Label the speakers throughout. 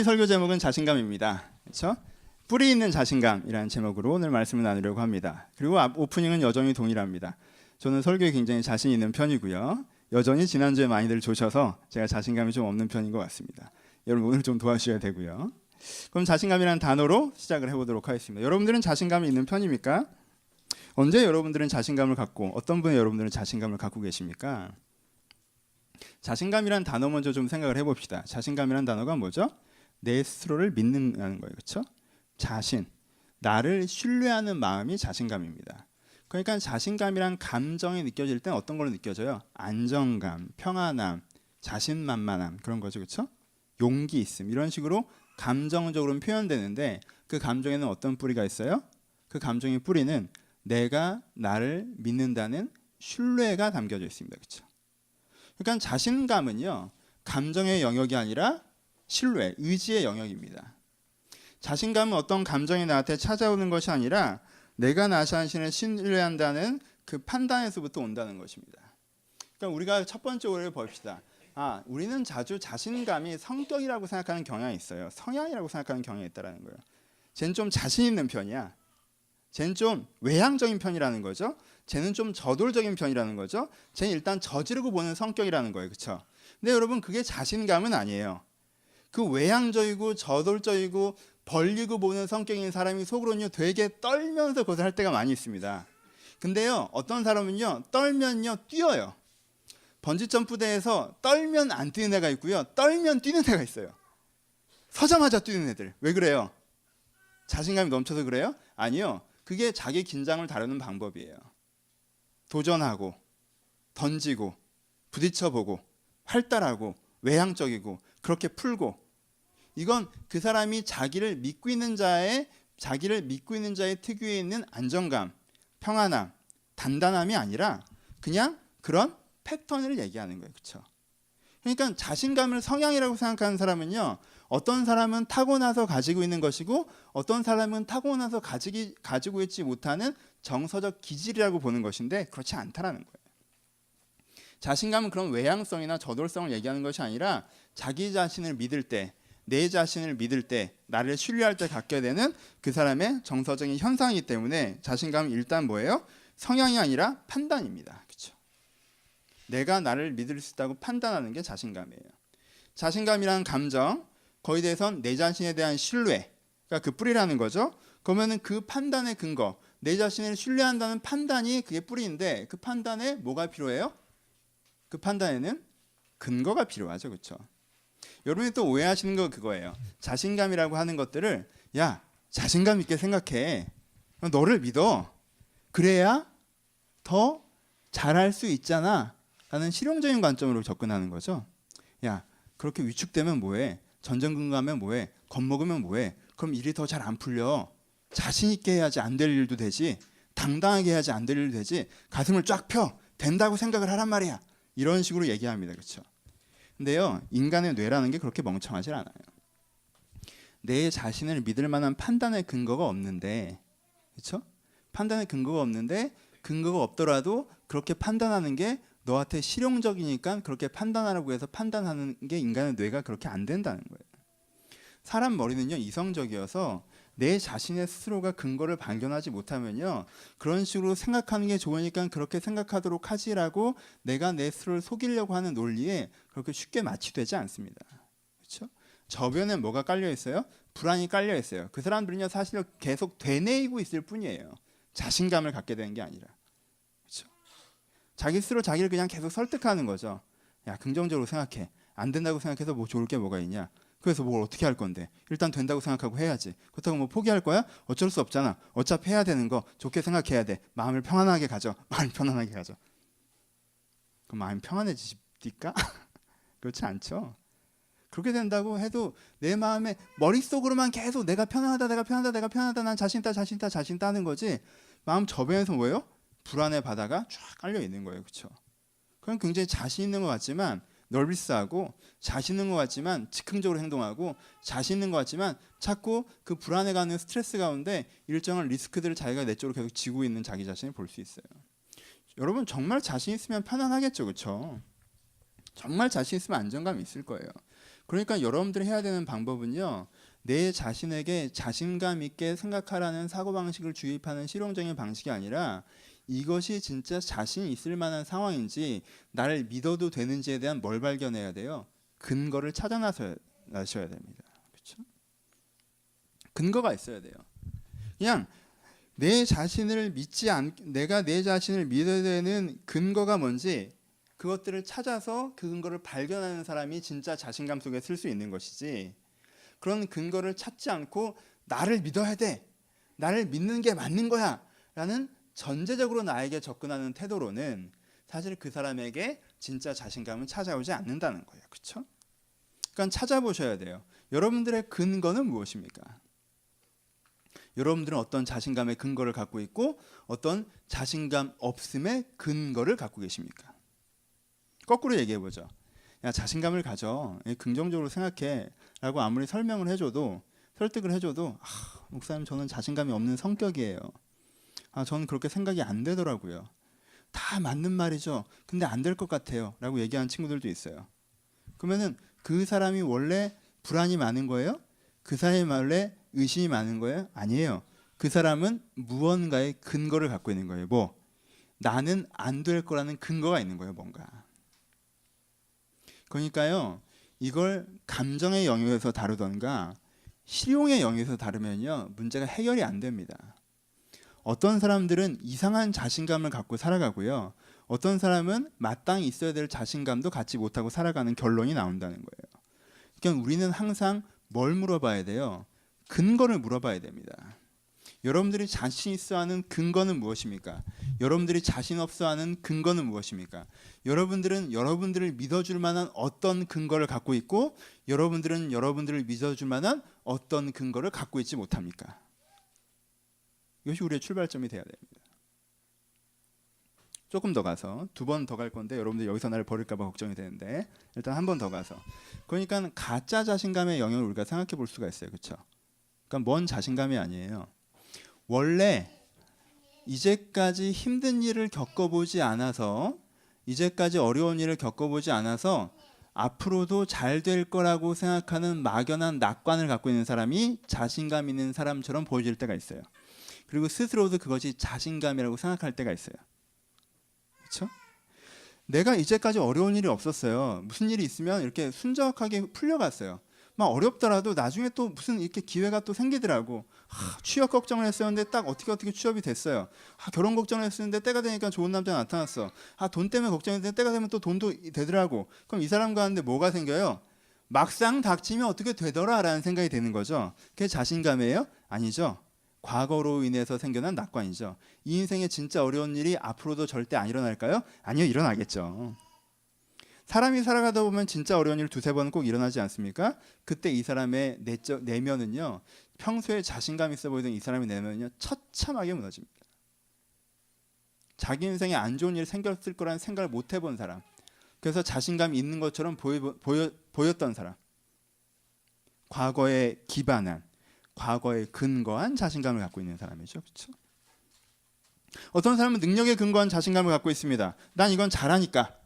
Speaker 1: 이 설교 제목은 자신감입니다. 그렇죠? 뿌리 있는 자신감이라는 제목으로 오늘 말씀을 나누려고 합니다. 그리고 앞 오프닝은 여전히 동일합니다. 저는 설교에 굉장히 자신 있는 편이고요. 여전히 지난주에 많이들 조셔서 제가 자신감이 좀 없는 편인 것 같습니다. 여러분 오늘 좀 도와주셔야 되고요. 그럼 자신감이라는 단어로 시작을 해보도록 하겠습니다. 여러분들은 자신감이 있는 편입니까? 언제 여러분들은 자신감을 갖고 어떤 분의 여러분들은 자신감을 갖고 계십니까? 자신감이란 단어 먼저 좀 생각을 해봅시다. 자신감이란 단어가 뭐죠? 내 스스로를 믿는다는 거예요. 그렇죠? 자신, 나를 신뢰하는 마음이 자신감입니다. 그러니까 자신감이란 감정이 느껴질 땐 어떤 걸로 느껴져요? 안정감, 평안함, 자신만만함 그런 거죠. 그렇죠? 용기 있음 이런 식으로 감정적으로는 표현되는데 그 감정에는 어떤 뿌리가 있어요? 그 감정의 뿌리는 내가 나를 믿는다는 신뢰가 담겨져 있습니다. 그렇죠? 그러니까 자신감은요. 감정의 영역이 아니라 신뢰, 의지의 영역입니다. 자신감은 어떤 감정이 나한테 찾아오는 것이 아니라 내가 나 자신을 신뢰한다는 그 판단에서부터 온다는 것입니다. 그러니까 우리가 첫 번째 오해를 봅시다. 우리는 자주 자신감이 성격이라고 생각하는 경향이 있어요. 성향이라고 생각하는 경향이 있다는 거예요. 쟤는 좀 자신 있는 편이야. 쟤는 좀 외향적인 편이라는 거죠. 쟤는 좀 저돌적인 편이라는 거죠. 쟤는 일단 저지르고 보는 성격이라는 거예요. 그렇죠? 근데 여러분 그게 자신감은 아니에요. 그 외향적이고 저돌적이고 벌리고 보는 성격인 사람이 속으로는요 되게 떨면서 그것을 할 때가 많이 있습니다. 근데요 어떤 사람은요 떨면요 뛰어요. 번지점프대에서 떨면 안 뛰는 애가 있고요 떨면 뛰는 애가 있어요. 서자마자 뛰는 애들. 왜 그래요? 자신감이 넘쳐서 그래요? 아니요. 그게 자기 긴장을 다루는 방법이에요. 도전하고 던지고 부딪혀보고 활달하고 외향적이고 그렇게 풀고 이건 그 사람이 자기를 믿고 있는 자의 특유에 있는 안정감, 평안함, 단단함이 아니라 그냥 그런 패턴을 얘기하는 거예요. 그렇죠? 그러니까 자신감을 성향이라고 생각하는 사람은요. 어떤 사람은 타고나서 가지고 있는 것이고 어떤 사람은 타고나서 가지고 있지 못하는 정서적 기질이라고 보는 것인데 그렇지 않다라는 거예요. 자신감은 그런 외향성이나 저돌성을 얘기하는 것이 아니라 자기 자신을 믿을 때, 내 자신을 믿을 때, 나를 신뢰할 때 갖게 되는 그 사람의 정서적인 현상이기 때문에 자신감은 일단 뭐예요? 성향이 아니라 판단입니다. 그렇죠? 내가 나를 믿을 수 있다고 판단하는 게 자신감이에요. 자신감이라는 감정, 거기에 대해서는 내 자신에 대한 신뢰가 그 뿌리라는 거죠. 그러면은 그 판단의 근거, 내 자신을 신뢰한다는 판단이 그게 뿌리인데 그 판단에 뭐가 필요해요? 그 판단에는 근거가 필요하죠. 그렇죠? 여러분이 또 오해하시는 거 그거예요. 자신감이라고 하는 것들을 야 자신감 있게 생각해. 너를 믿어. 그래야 더 잘할 수 있잖아. 라는 실용적인 관점으로 접근하는 거죠. 야 그렇게 위축되면 뭐해? 전전긍긍하면 뭐해? 겁먹으면 뭐해? 그럼 일이 더 잘 안 풀려. 자신 있게 해야지 안 될 일도 되지. 당당하게 해야지 안 될 일도 되지. 가슴을 쫙 펴. 된다고 생각을 하란 말이야. 이런 식으로 얘기합니다. 그렇죠? 근데요. 인간의 뇌라는 게 그렇게 멍청하지 않아요. 내 자신을 믿을 만한 판단의 근거가 없는데 그렇죠? 판단의 근거가 없는데 근거가 없더라도 그렇게 판단하는 게 너한테 실용적이니까 그렇게 판단하라고 해서 판단하는 게 인간의 뇌가 그렇게 안 된다는 거예요. 사람 머리는요 이성적이어서 내 자신의 스스로가 근거를 발견하지 못하면요 그런 식으로 생각하는 게 좋으니까 그렇게 생각하도록 하지라고 내가 내 스스로를 속이려고 하는 논리에 그렇게 쉽게 마취되지 않습니다. 그렇죠? 저변에 뭐가 깔려 있어요? 불안이 깔려 있어요. 그 사람들은요 사실 계속 되뇌이고 있을 뿐이에요. 자신감을 갖게 되는 게 아니라. 그렇죠? 자기 스스로 자기를 그냥 계속 설득하는 거죠. 야 긍정적으로 생각해. 안 된다고 생각해서 뭐 좋을 게 뭐가 있냐. 그래서 뭘 어떻게 할 건데 일단 된다고 생각하고 해야지. 그렇다고 뭐 포기할 거야? 어쩔 수 없잖아. 어차피 해야 되는 거 좋게 생각해야 돼. 마음을 편안하게 가져. 마음을 편안하게 가져. 그럼 마음이 편안해지십니까? 그렇지 않죠. 그렇게 된다고 해도 내 마음에 머릿속으로만 계속 내가 편안하다 내가 편하다 내가 편하다 난 자신 있다 자신 있다 자신 있다 하는 거지 마음 저변에서 뭐예요? 불안의 바다가 쫙 깔려 있는 거예요. 그렇죠? 그럼 굉장히 자신 있는 것 같지만 널비스하고 자신 있는 것 같지만 즉흥적으로 행동하고 자신 있는 것 같지만 자꾸 그 불안에 가는 스트레스 가운데 일정한 리스크들을 자기가 내 쪽으로 계속 지고 있는 자기 자신을 볼 수 있어요. 여러분 정말 자신 있으면 편안하겠죠. 그렇죠? 정말 자신 있으면 안정감이 있을 거예요. 그러니까 여러분들이 해야 되는 방법은요. 내 자신에게 자신감 있게 생각하라는 사고방식을 주입하는 실용적인 방식이 아니라 이것이 진짜 자신 있을 만한 상황인지 나를 믿어도 되는지에 대한 뭘 발견해야 돼요? 근거를 찾아나셔야 됩니다. 그렇죠? 근거가 있어야 돼요. 그냥 내가 내 자신을 믿어야 되는 근거가 뭔지 그것들을 찾아서 그 근거를 발견하는 사람이 진짜 자신감 속에 쓸 수 있는 것이지, 그런 근거를 찾지 않고 나를 믿어야 돼, 나를 믿는 게 맞는 거야 라는 전제적으로 나에게 접근하는 태도로는 사실 그 사람에게 진짜 자신감은 찾아오지 않는다는 거예요. 그렇죠? 그러니까 찾아보셔야 돼요. 여러분들의 근거는 무엇입니까? 여러분들은 어떤 자신감의 근거를 갖고 있고 어떤 자신감 없음의 근거를 갖고 계십니까? 거꾸로 얘기해보죠. 야, 자신감을 가져, 긍정적으로 생각해 라고 아무리 설명을 해줘도, 설득을 해줘도 목사님 저는 자신감이 없는 성격이에요. 저는 그렇게 생각이 안 되더라고요. 다 맞는 말이죠. 근데 안 될 것 같아요 라고 얘기하는 친구들도 있어요. 그러면은 그 사람이 원래 불안이 많은 거예요? 그 사람이 원래 의심이 많은 거예요? 아니에요. 그 사람은 무언가의 근거를 갖고 있는 거예요. 뭐? 나는 안 될 거라는 근거가 있는 거예요. 뭔가. 그러니까요. 이걸 감정의 영역에서 다루던가 실용의 영역에서 다루면요. 문제가 해결이 안 됩니다. 어떤 사람들은 이상한 자신감을 갖고 살아가고요. 어떤 사람은 마땅히 있어야 될 자신감도 갖지 못하고 살아가는 결론이 나온다는 거예요. 그러니까 우리는 항상 뭘 물어봐야 돼요? 근거를 물어봐야 됩니다. 여러분들이 자신 있어 하는 근거는 무엇입니까? 여러분들이 자신 없어 하는 근거는 무엇입니까? 여러분들은 여러분들을 믿어줄 만한 어떤 근거를 갖고 있고 여러분들은 여러분들을 믿어줄 만한 어떤 근거를 갖고 있지 못합니까? 이것이 우리의 출발점이 돼야 됩니다. 조금 더 가서 2번 더 갈 건데 여러분들 여기서 나를 버릴까 봐 걱정이 되는데 일단 한 번 더 가서, 그러니까 가짜 자신감의 영역을 우리가 생각해 볼 수가 있어요. 그렇죠? 그러니까 먼 자신감이 아니에요. 원래 이제까지 힘든 일을 겪어보지 않아서, 이제까지 어려운 일을 겪어보지 않아서 앞으로도 잘 될 거라고 생각하는 막연한 낙관을 갖고 있는 사람이 자신감 있는 사람처럼 보여질 때가 있어요. 그리고 스스로도 그것이 자신감이라고 생각할 때가 있어요. 그렇죠? 내가 이제까지 어려운 일이 없었어요. 무슨 일이 있으면 이렇게 순적하게 풀려갔어요. 막 어렵더라도 나중에 또 무슨 이렇게 기회가 또 생기더라고. 취업 걱정을 했었는데 딱 어떻게 취업이 됐어요. 결혼 걱정을 했었는데 때가 되니까 좋은 남자가 나타났어. 돈 때문에 걱정했는데 때가 되면 또 돈도 되더라고. 그럼 이 사람과 하는데 뭐가 생겨요? 막상 닥치면 어떻게 되더라라는 생각이 드는 거죠. 그게 자신감이에요? 아니죠. 과거로 인해서 생겨난 낙관이죠. 이 인생에 진짜 어려운 일이 앞으로도 절대 안 일어날까요? 아니요, 일어나겠죠. 사람이 살아가다 보면 진짜 어려운 일 2-3번은 꼭 일어나지 않습니까? 그때 이 사람의 내면은요, 평소에 자신감 있어 보이던 이 사람의 내면은요, 처참하게 무너집니다. 자기 인생에 안 좋은 일이 생겼을 거라는 생각을 못 해본 사람, 그래서 자신감이 있는 것처럼 보였던 사람, 과거에 기반한, 과거에 근거한 자신감을 갖고 있는 사람이죠. 그렇죠? 어떤 사람은 능력에 근거한 자신감을 갖고 있습니다. 난 이건 잘하니까.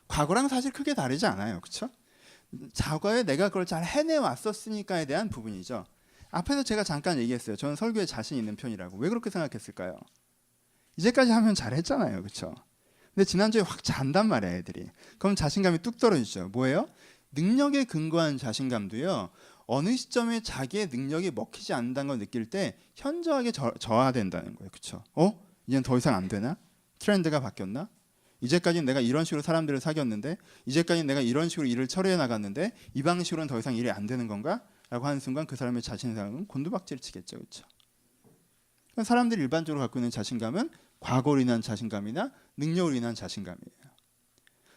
Speaker 1: 과거랑 사실 크게 다르지 않아요. 그렇죠? 과거에 내가 그걸 잘 해내왔었으니까에 대한 부분이죠. 앞에서 제가 잠깐 얘기했어요. 저는 설교에 자신 있는 편이라고. 왜 그렇게 생각했을까요? 이제까지 하면 잘했잖아요. 그렇죠? 근데 지난주에 확 잔단 말이에요. 애들이. 그럼 자신감이 뚝 떨어지죠. 뭐예요? 능력에 근거한 자신감도요. 어느 시점에 자기의 능력이 먹히지 않는다는 걸 느낄 때 현저하게 저하된다는 거예요. 그렇죠? 이제는 더 이상 안 되나? 트렌드가 바뀌었나? 이제까지는 내가 이런 식으로 사람들을 사귀었는데, 이제까지는 내가 이런 식으로 일을 처리해 나갔는데 이 방식으로는 더 이상 일이 안 되는 건가? 라고 하는 순간 그 사람의 자신감은 곤두박질 치겠죠. 그렇죠? 사람들이 일반적으로 갖고 있는 자신감은 과거로 인한 자신감이나 능력으로 인한 자신감이에요.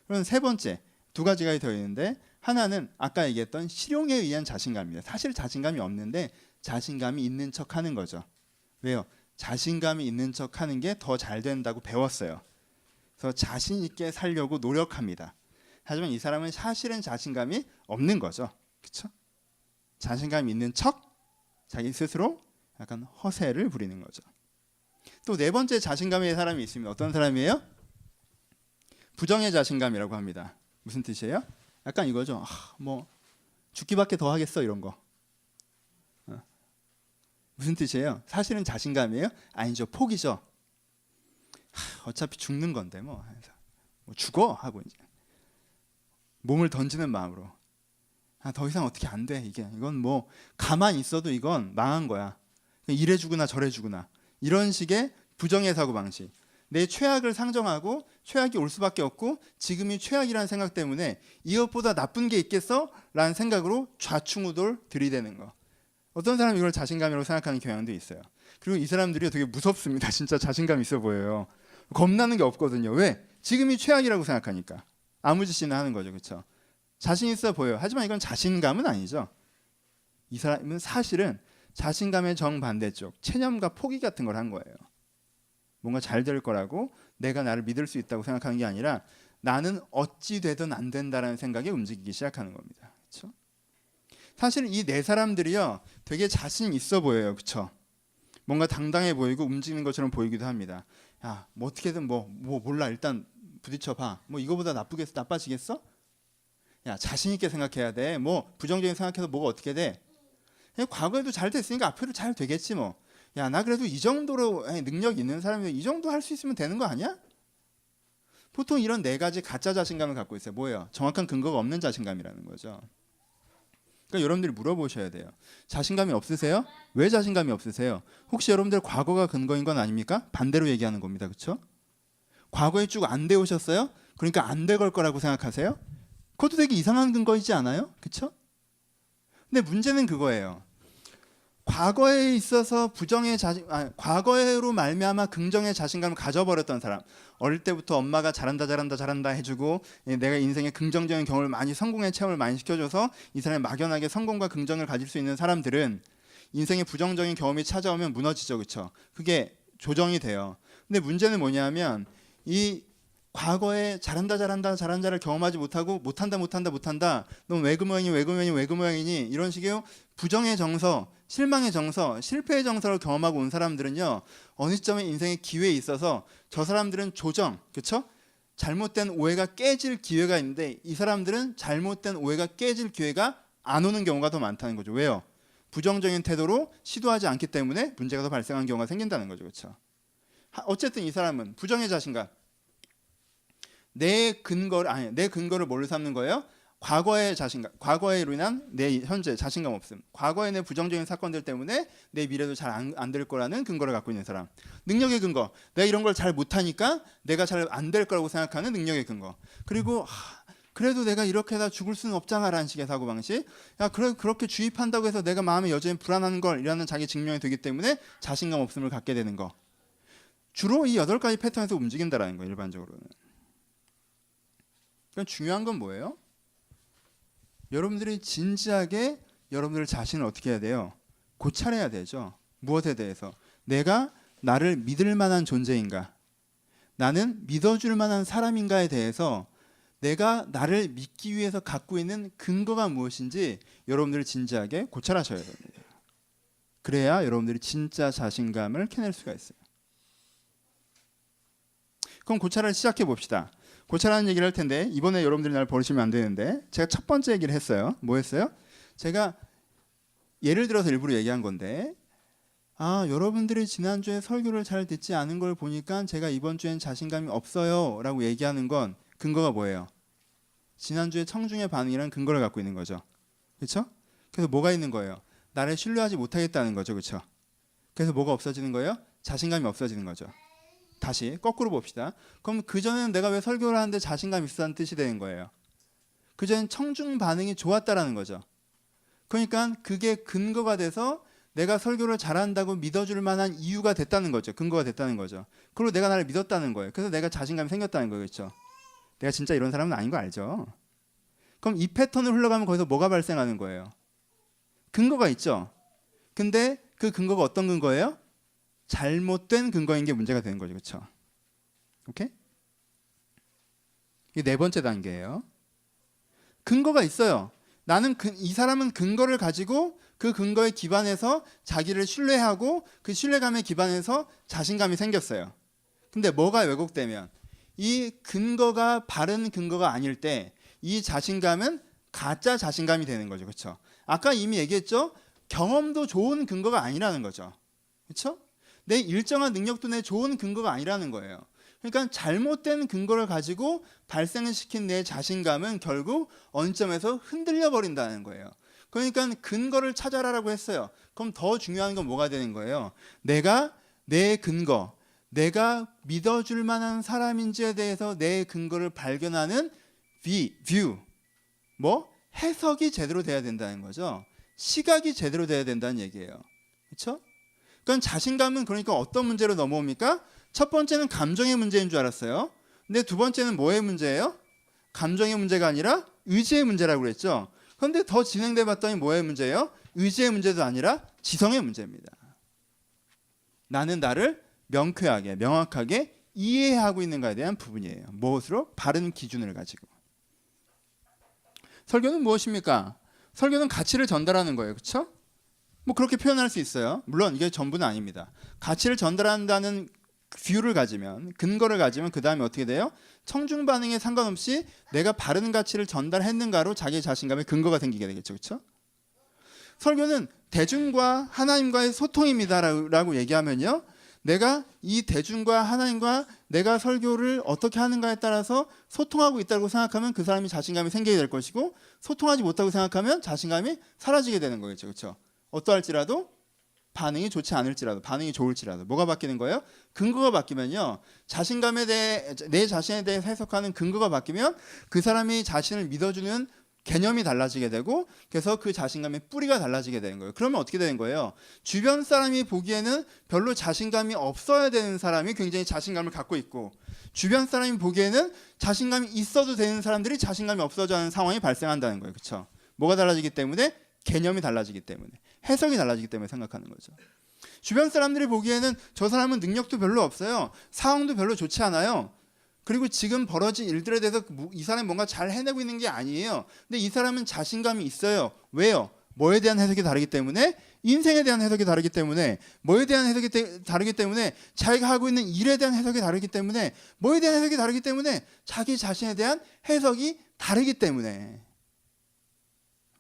Speaker 1: 그럼 3번째, 2가지가 더 있는데, 하나는 아까 얘기했던 실용에 의한 자신감입니다. 사실 자신감이 없는데 자신감이 있는 척 하는 거죠. 왜요? 자신감이 있는 척 하는 게 더 잘 된다고 배웠어요. 그래서 자신 있게 살려고 노력합니다. 하지만 이 사람은 사실은 자신감이 없는 거죠. 그렇죠? 자신감이 있는 척 자기 스스로 약간 허세를 부리는 거죠. 또 4번째 자신감의 사람이 있습니다. 어떤 사람이에요? 부정의 자신감이라고 합니다. 무슨 뜻이에요? 약간 이거죠. 죽기밖에 더 하겠어 이런 거. 무슨 뜻이에요? 사실은 자신감이에요? 아니죠. 포기죠. 어차피 죽는 건데 뭐 죽어 하고 이제 몸을 던지는 마음으로 더 이상 어떻게 안 돼. 이건 뭐 가만히 있어도 이건 망한 거야. 이래 주구나 저래 주구나. 이런 식의 부정의 사고방식. 내 최악을 상정하고 최악이 올 수밖에 없고 지금이 최악이라는 생각 때문에 이것보다 나쁜 게 있겠어? 라는 생각으로 좌충우돌 들이대는 거. 어떤 사람은 이걸 자신감이라고 생각하는 경향도 있어요. 그리고 이 사람들이 되게 무섭습니다. 진짜 자신감 있어 보여요. 겁나는 게 없거든요. 왜? 지금이 최악이라고 생각하니까. 아무 짓이나 하는 거죠. 그렇죠? 자신 있어 보여요. 하지만 이건 자신감은 아니죠. 이 사람은 사실은 자신감의 정반대쪽, 체념과 포기 같은 걸 한 거예요. 뭔가 잘 될 거라고 내가 나를 믿을 수 있다고 생각하는 게 아니라 나는 어찌 되든 안 된다라는 생각에 움직이기 시작하는 겁니다. 그렇죠? 사실 이 네 사람들이요 되게 자신 있어 보여요. 그렇죠? 뭔가 당당해 보이고 움직이는 것처럼 보이기도 합니다. 야, 뭐 어떻게든 뭐 몰라 일단 부딪혀 봐. 뭐 이거보다 나빠지겠어? 야, 자신 있게 생각해야 돼. 뭐 부정적인 생각해서 뭐가 어떻게 돼? 과거에도 잘 됐으니까 앞으로 잘 되겠지 뭐. 야, 나 그래도 이 정도로 능력 있는 사람이 이 정도 할 수 있으면 되는 거 아니야? 보통 이런 네 가지 가짜 자신감을 갖고 있어요. 뭐예요? 정확한 근거가 없는 자신감이라는 거죠. 그러니까 여러분들이 물어보셔야 돼요. 자신감이 없으세요? 왜 자신감이 없으세요? 혹시 여러분들 과거가 근거인 건 아닙니까? 반대로 얘기하는 겁니다. 그렇죠? 과거에 쭉 안 되오셨어요? 그러니까 안 될 거라고 생각하세요? 그것도 되게 이상한 근거이지 않아요? 그렇죠? 근데 문제는 그거예요. 과거에 있어서 과거로 말미암아 긍정의 자신감을 가져버렸던 사람, 어릴 때부터 엄마가 잘한다 해주고 내가 인생에 긍정적인 경험을 많이 성공의 체험을 많이 시켜줘서 이 사람이 막연하게 성공과 긍정을 가질 수 있는 사람들은 인생에 부정적인 경험이 찾아오면 무너지죠. 그렇죠? 그게 조정이 돼요. 근데 문제는 뭐냐면 이 과거에 잘한다를 경험하지 못하고 못한다 넌 왜 그 모양이니 이런 식의 부정의 정서, 실망의 정서, 실패의 정서를 경험하고 온 사람들은요 어느 시점에 인생의 기회에 있어서 저 사람들은 조정, 그렇죠? 잘못된 오해가 깨질 기회가 있는데 이 사람들은 잘못된 오해가 깨질 기회가 안 오는 경우가 더 많다는 거죠. 왜요? 부정적인 태도로 시도하지 않기 때문에 문제가 더 발생한 경우가 생긴다는 거죠. 그렇죠? 어쨌든 이 사람은 부정의 자신감, 내 근거를 뭘로 삼는 거예요? 과거의 자신감, 과거로 인한 내 현재 자신감 없음, 과거의 내 부정적인 사건들 때문에 내 미래도 잘 안 될 거라는 근거를 갖고 있는 사람. 능력의 근거, 내가 이런 걸 잘 못하니까 내가 잘 안 될 거라고 생각하는 능력의 근거. 그리고 그래도 내가 이렇게 다 죽을 수는 없잖아라는 식의 사고방식. 야, 그렇게 주입한다고 해서 내가 마음에 여전히 불안한 걸이라는 자기 증명이 되기 때문에 자신감 없음을 갖게 되는 거. 주로 이 8가지 패턴에서 움직인다라는 거예요. 일반적으로는. 그러니까 중요한 건 뭐예요? 여러분들이 진지하게 여러분들 자신을 어떻게 해야 돼요? 고찰해야 되죠. 무엇에 대해서? 내가 나를 믿을 만한 존재인가? 나는 믿어줄 만한 사람인가에 대해서 내가 나를 믿기 위해서 갖고 있는 근거가 무엇인지 여러분들이 진지하게 고찰하셔야 됩니다. 그래야 여러분들이 진짜 자신감을 캐낼 수가 있어요. 그럼 고찰을 시작해 봅시다. 고찰하는 얘기를 할 텐데 이번에 여러분들이 날 버리시면 안 되는데 제가 첫 번째 얘기를 했어요. 뭐 했어요? 제가 예를 들어서 일부러 얘기한 건데 여러분들이 지난주에 설교를 잘 듣지 않은 걸 보니까 제가 이번 주엔 자신감이 없어요 라고 얘기하는 건 근거가 뭐예요? 지난주에 청중의 반응이라는 근거를 갖고 있는 거죠. 그렇죠? 그래서 뭐가 있는 거예요? 나를 신뢰하지 못하겠다는 거죠. 그렇죠? 그래서 뭐가 없어지는 거예요? 자신감이 없어지는 거죠. 다시 거꾸로 봅시다. 그럼 그전에는 내가 왜 설교를 하는데 자신감이 있었다는 뜻이 되는 거예요. 그전엔 청중 반응이 좋았다라는 거죠. 그러니까 그게 근거가 돼서 내가 설교를 잘한다고 믿어줄 만한 이유가 됐다는 거죠. 근거가 됐다는 거죠. 그리고 내가 나를 믿었다는 거예요. 그래서 내가 자신감이 생겼다는 거겠죠. 내가 진짜 이런 사람은 아닌 거 알죠? 그럼 이 패턴을 흘러가면 거기서 뭐가 발생하는 거예요? 근거가 있죠. 근데 그 근거가 어떤 근거예요? 잘못된 근거인 게 문제가 되는 거죠. 그렇죠? 오케이? 이게 네 번째 단계예요. 근거가 있어요. 이 사람은 근거를 가지고 그 근거에 기반해서 자기를 신뢰하고 그 신뢰감에 기반해서 자신감이 생겼어요. 근데 뭐가 왜곡되면 이 근거가 바른 근거가 아닐 때 이 자신감은 가짜 자신감이 되는 거죠. 그렇죠? 아까 이미 얘기했죠. 경험도 좋은 근거가 아니라는 거죠. 그렇죠? 내 일정한 능력도 내 좋은 근거가 아니라는 거예요. 그러니까 잘못된 근거를 가지고 발생을 시킨 내 자신감은 결국 어느 점에서 흔들려 버린다는 거예요. 그러니까 근거를 찾아라라고 했어요. 그럼 더 중요한 건 뭐가 되는 거예요? 내가 내 근거, 내가 믿어줄 만한 사람인지에 대해서 내 근거를 발견하는 view, 해석이 제대로 돼야 된다는 거죠. 시각이 제대로 돼야 된다는 얘기예요. 그렇죠? 그러니까 자신감은 그러니까 어떤 문제로 넘어옵니까? 첫 번째는 감정의 문제인 줄 알았어요. 근데 두 번째는 뭐의 문제예요? 감정의 문제가 아니라 의지의 문제라고 그랬죠. 그런데 더 진행돼 봤더니 뭐의 문제예요? 의지의 문제도 아니라 지성의 문제입니다. 나는 나를 명쾌하게, 명확하게 이해하고 있는가에 대한 부분이에요. 무엇으로? 바른 기준을 가지고. 설교는 무엇입니까? 설교는 가치를 전달하는 거예요. 그렇죠? 그렇게 표현할 수 있어요. 물론 이게 전부는 아닙니다. 가치를 전달한다는 뷰를 가지면, 근거를 가지면 그 다음에 어떻게 돼요? 청중 반응에 상관없이 내가 바른 가치를 전달했는가로 자기 자신감의 근거가 생기게 되겠죠. 그렇죠? 설교는 대중과 하나님과의 소통입니다라고 얘기하면요, 내가 이 대중과 하나님과 내가 설교를 어떻게 하는가에 따라서 소통하고 있다고 생각하면 그 사람이 자신감이 생기게 될 것이고, 소통하지 못하고 생각하면 자신감이 사라지게 되는 거겠죠. 그렇죠? 어떠할지라도, 반응이 좋지 않을지라도, 반응이 좋을지라도 뭐가 바뀌는 거예요? 근거가 바뀌면요, 자신감에 대해, 내 자신에 대해 해석하는 근거가 바뀌면 그 사람이 자신을 믿어주는 개념이 달라지게 되고, 그래서 그 자신감의 뿌리가 달라지게 되는 거예요. 그러면 어떻게 되는 거예요? 주변 사람이 보기에는 별로 자신감이 없어야 되는 사람이 굉장히 자신감을 갖고 있고, 주변 사람이 보기에는 자신감이 있어도 되는 사람들이 자신감이 없어져 하는 상황이 발생한다는 거예요. 그렇죠? 뭐가 달라지기 때문에? 개념이 달라지기 때문에, 해석이 달라지기 때문에 생각하는 거죠. 주변 사람들이 보기에는 저 사람은 능력도 별로 없어요. 상황도 별로 좋지 않아요. 그리고 지금 벌어진 일들에 대해서 이 사람이 뭔가 잘 해내고 있는 게 아니에요. 근데 이 사람은 자신감이 있어요. 왜요? 뭐에 대한 해석이 다르기 때문에, 인생에 대한 해석이 다르기 때문에, 뭐에 대한 해석이 다르기 때문에, 자기가 하고 있는 일에 대한 해석이 다르기 때문에, 뭐에 대한 해석이 다르기 때문에, 자기 자신에 대한 해석이 다르기 때문에.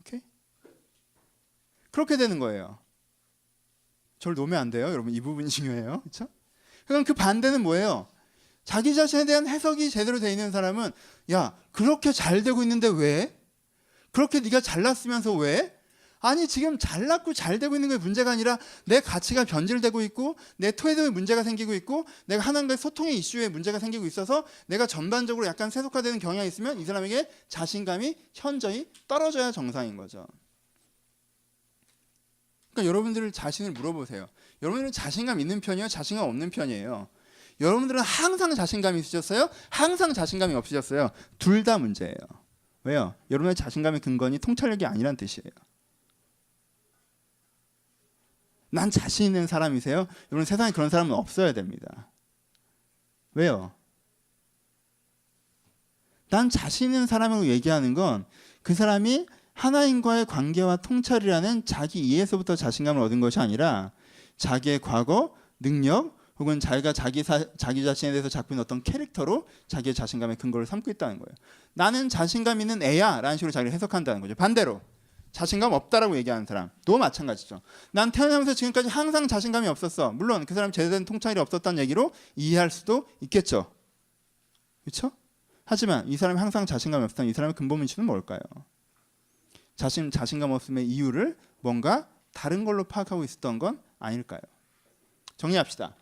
Speaker 1: 오케이? 그렇게 되는 거예요. 저를 놓으면 안 돼요. 여러분, 이 부분이 중요해요. 그렇죠? 그럼 그 반대는 뭐예요? 자기 자신에 대한 해석이 제대로 되어 있는 사람은, 야, 그렇게 잘 되고 있는데 왜? 그렇게 네가 잘났으면서 왜? 아니, 지금 잘났고 잘 되고 있는 게 문제가 아니라 내 가치가 변질되고 있고, 내 태도에 문제가 생기고 있고, 내가 하나님과의 소통의 이슈에 문제가 생기고 있어서 내가 전반적으로 약간 세속화되는 경향이 있으면 이 사람에게 자신감이 현저히 떨어져야 정상인 거죠. 그러니까 여러분들 자신을 물어보세요. 여러분들은 자신감 있는 편이에요? 자신감 없는 편이에요? 여러분들은 항상 자신감이 있으셨어요? 항상 자신감이 없으셨어요? 둘 다 문제예요. 왜요? 여러분의 자신감의 근거는 통찰력이 아니란 뜻이에요. 난 자신 있는 사람이세요? 여러분, 세상에 그런 사람은 없어야 됩니다. 왜요? 난 자신 있는 사람이라고 얘기하는 건 그 사람이 하나님과의 관계와 통찰이라는 자기 이해에서부터 자신감을 얻은 것이 아니라 자기의 과거, 능력, 혹은 자기가 자기 자신에 대해서 갖고 있는 어떤 캐릭터로 자기의 자신감의 근거를 삼고 있다는 거예요. 나는 자신감 있는 애야 라는 식으로 자기를 해석한다는 거죠. 반대로 자신감 없다라고 얘기하는 사람도 마찬가지죠. 난 태어나면서 지금까지 항상 자신감이 없었어. 물론 그 사람이 제대로 된 통찰이 없었다는 얘기로 이해할 수도 있겠죠. 그렇죠? 하지만 이 사람이 항상 자신감이 없었다면 이 사람의 근본 문제는 뭘까요? 자신감 없음의 이유를 뭔가 다른 걸로 파악하고 있었던 건 아닐까요? 정리합시다.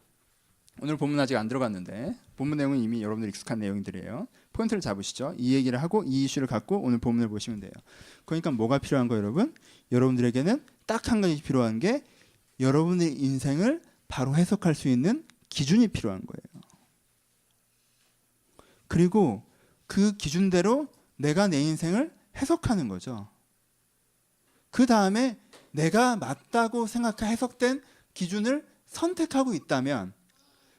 Speaker 1: 오늘 본문 아직 안 들어갔는데 본문 내용은 이미 여러분들 익숙한 내용들이에요. 포인트를 잡으시죠. 이 얘기를 하고 이 이슈를 갖고 오늘 본문을 보시면 돼요. 그러니까 뭐가 필요한 거예요, 여러분? 여러분들에게는 딱 한 가지 필요한 게 여러분의 인생을 바로 해석할 수 있는 기준이 필요한 거예요. 그리고 그 기준대로 내가 내 인생을 해석하는 거죠. 그 다음에 내가 맞다고 생각해 해석된 기준을 선택하고 있다면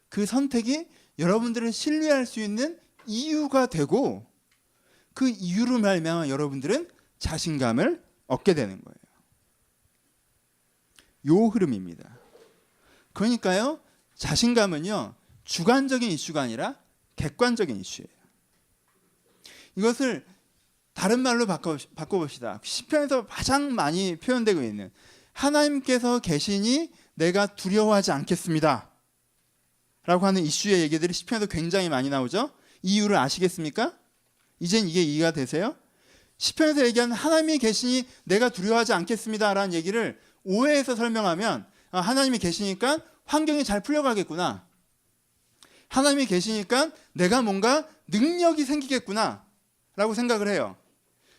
Speaker 1: 그 선택이 여러분들을 신뢰할 수 있는 이유가 되고, 그 이유로 말미암아 여러분들은 자신감을 얻게 되는 거예요. 요 흐름입니다. 그러니까요, 자신감은요, 주관적인 이슈가 아니라 객관적인 이슈예요. 이것을 다른 말로 바꿔봅시다. 시편에서 가장 많이 표현되고 있는 하나님께서 계시니 내가 두려워하지 않겠습니다 라고 하는 이슈의 얘기들이 시편에서 굉장히 많이 나오죠. 이유를 아시겠습니까? 이젠 이게 이해가 되세요? 시편에서 얘기하는 하나님이 계시니 내가 두려워하지 않겠습니다 라는 얘기를 오해해서 설명하면 하나님이 계시니까 환경이 잘 풀려가겠구나, 하나님이 계시니까 내가 뭔가 능력이 생기겠구나 라고 생각을 해요.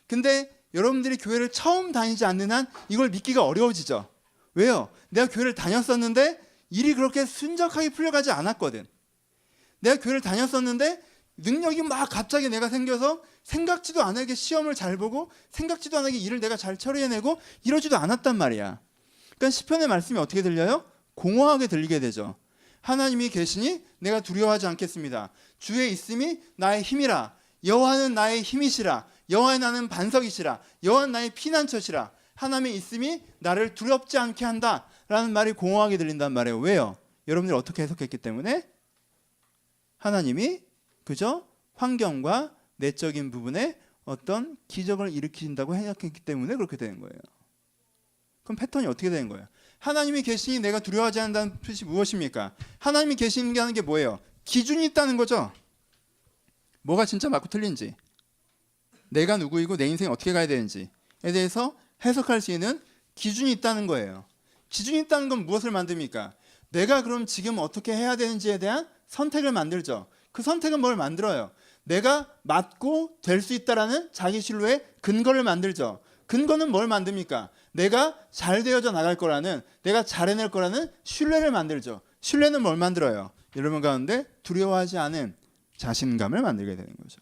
Speaker 1: 근데 여러분들이 교회를 처음 다니지 않는 한 이걸 믿기가 어려워지죠. 왜요? 내가 교회를 다녔었는데 일이 그렇게 순적하게 풀려가지 않았거든. 내가 교회를 다녔었는데 능력이 막 갑자기 내가 생겨서 생각지도 않게 시험을 잘 보고 생각지도 않게 일을 내가 잘 처리해내고 이러지도 않았단 말이야. 그러니까 시편의 말씀이 어떻게 들려요? 공허하게 들리게 되죠. 하나님이 계시니 내가 두려워하지 않겠습니다. 주의 있음이 나의 힘이라. 여호와는 나의 힘이시라. 여호와의 나는 반석이시라. 여호와는 나의 피난처시라. 하나님의 있음이 나를 두렵지 않게 한다 라는 말이 공허하게 들린단 말이에요. 왜요? 여러분들이 어떻게 해석했기 때문에? 하나님이 그저 환경과 내적인 부분에 어떤 기적을 일으키신다고 생각했기 때문에 그렇게 되는 거예요. 그럼 패턴이 어떻게 되는 거예요? 하나님이 계시니 내가 두려워하지 않는다는 뜻이 무엇입니까? 하나님이 계시는 게 뭐예요? 기준이 있다는 거죠. 뭐가 진짜 맞고 틀린지, 내가 누구이고 내 인생이 어떻게 가야 되는지에 대해서 해석할 수 있는 기준이 있다는 거예요. 기준이 있다는 건 무엇을 만듭니까? 내가 그럼 지금 어떻게 해야 되는지에 대한 선택을 만들죠. 그 선택은 뭘 만들어요? 내가 맞고 될 수 있다라는 자기 신뢰의 근거를 만들죠. 근거는 뭘 만듭니까? 내가 잘 되어져 나갈 거라는, 내가 잘 해낼 거라는 신뢰를 만들죠. 신뢰는 뭘 만들어요? 여러분 가운데 두려워하지 않은 자신감을 만들게 되는 거죠.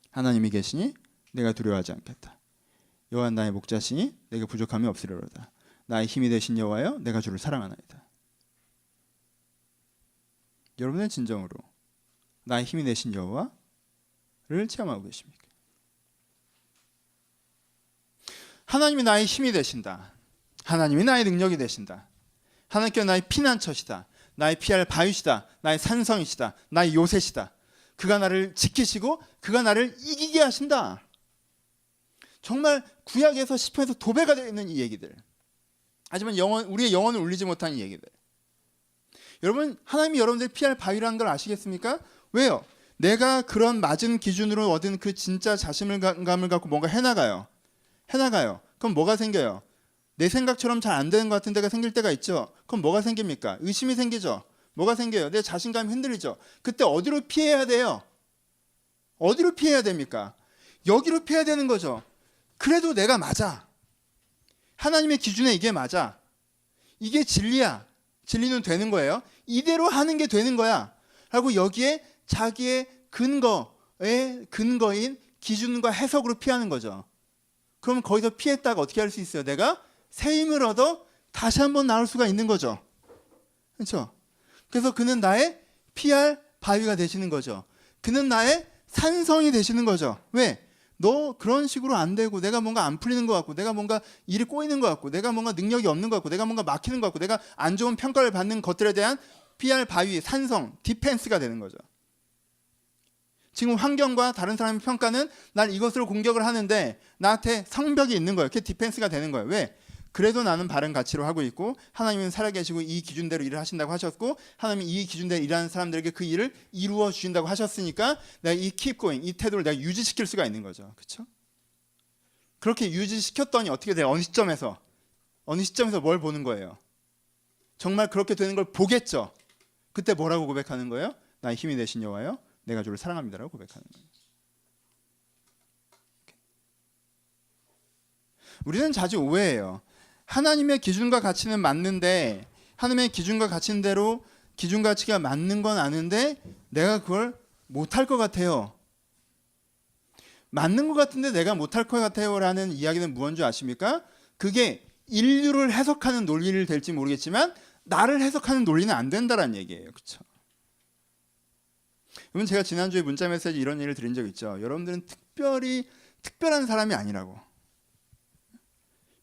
Speaker 1: 하나님이 계시니 내가 두려워하지 않겠다. 여호와는 나의 목자시니 내게 부족함이 없으리로다. 나의 힘이 되신 여호와여 내가 주를 사랑하나이다. 여러분은 진정으로 나의 힘이 되신 여호와를 체험하고 계십니까? 하나님이 나의 힘이 되신다. 하나님이 나의 능력이 되신다. 하나님께서 나의 피난처시다. 나의 피할 바위시다. 나의 산성이시다. 나의 요새시다. 그가 나를 지키시고 그가 나를 이기게 하신다. 정말 구약에서 시편에서 도배가 되어 있는 이 얘기들, 하지만 우리의 영혼을 울리지 못한 이 얘기들. 여러분, 하나님이 여러분들 피할 바위라는 걸 아시겠습니까? 왜요? 내가 그런 맞은 기준으로 얻은 그 진짜 자신감을 갖고 뭔가 해나가요. 그럼 뭐가 생겨요? 내 생각처럼 잘 안 되는 것 같은 데가 생길 때가 있죠. 그럼 뭐가 생깁니까? 의심이 생기죠. 뭐가 생겨요? 내 자신감이 흔들리죠. 그때 어디로 피해야 돼요? 어디로 피해야 됩니까? 여기로 피해야 되는 거죠. 그래도 내가 맞아. 하나님의 기준에 이게 맞아. 이게 진리야. 진리는 되는 거예요. 이대로 하는 게 되는 거야. 라고 여기에 자기의 근거인 기준과 해석으로 피하는 거죠. 그럼 거기서 피했다가 어떻게 할 수 있어요? 내가 새 힘을 얻어 다시 한번 나올 수가 있는 거죠. 그렇죠? 그래서 그는 나의 피할 바위가 되시는 거죠. 그는 나의 산성이 되시는 거죠. 왜? 너 그런 식으로 안 되고, 내가 뭔가 안 풀리는 것 같고, 내가 뭔가 일이 꼬이는 것 같고, 내가 뭔가 능력이 없는 것 같고, 내가 뭔가 막히는 것 같고, 내가 안 좋은 평가를 받는 것들에 대한 피할 바위, 산성, 디펜스가 되는 거죠. 지금 환경과 다른 사람의 평가는 날 이것으로 공격을 하는데 나한테 성벽이 있는 거예요. 그게 디펜스가 되는 거예요. 왜? 그래도 나는 바른 가치로 하고 있고, 하나님은 살아계시고 이 기준대로 일을 하신다고 하셨고, 하나님이 이 기준대로 일하는 사람들에게 그 일을 이루어 주신다고 하셨으니까 내가 이 keep going, 이 태도를 내가 유지시킬 수가 있는 거죠. 그렇죠? 그렇게 유지시켰더니 어떻게 돼요? 어느 시점에서 뭘 보는 거예요? 정말 그렇게 되는 걸 보겠죠. 그때 뭐라고 고백하는 거예요? 나의 힘이 되신 여호와여 내가 주를 사랑합니다라고 고백하는 거예요. 우리는 자주 오해해요. 하나님의 기준과 가치는 맞는데, 하나님의 기준과 가치대로 기준 가치가 맞는 건 아는데 내가 그걸 못할 것 같아요. 맞는 것 같은데 내가 못할 것 같아요 라는 이야기는 무언 줄 아십니까? 그게 인류를 해석하는 논리를 될지 모르겠지만 나를 해석하는 논리는 안 된다라는 얘기예요. 그렇죠? 여러분, 제가 지난주에 문자 메시지 이런 얘기를 드린 적 있죠. 여러분들은 특별한 사람이 아니라고.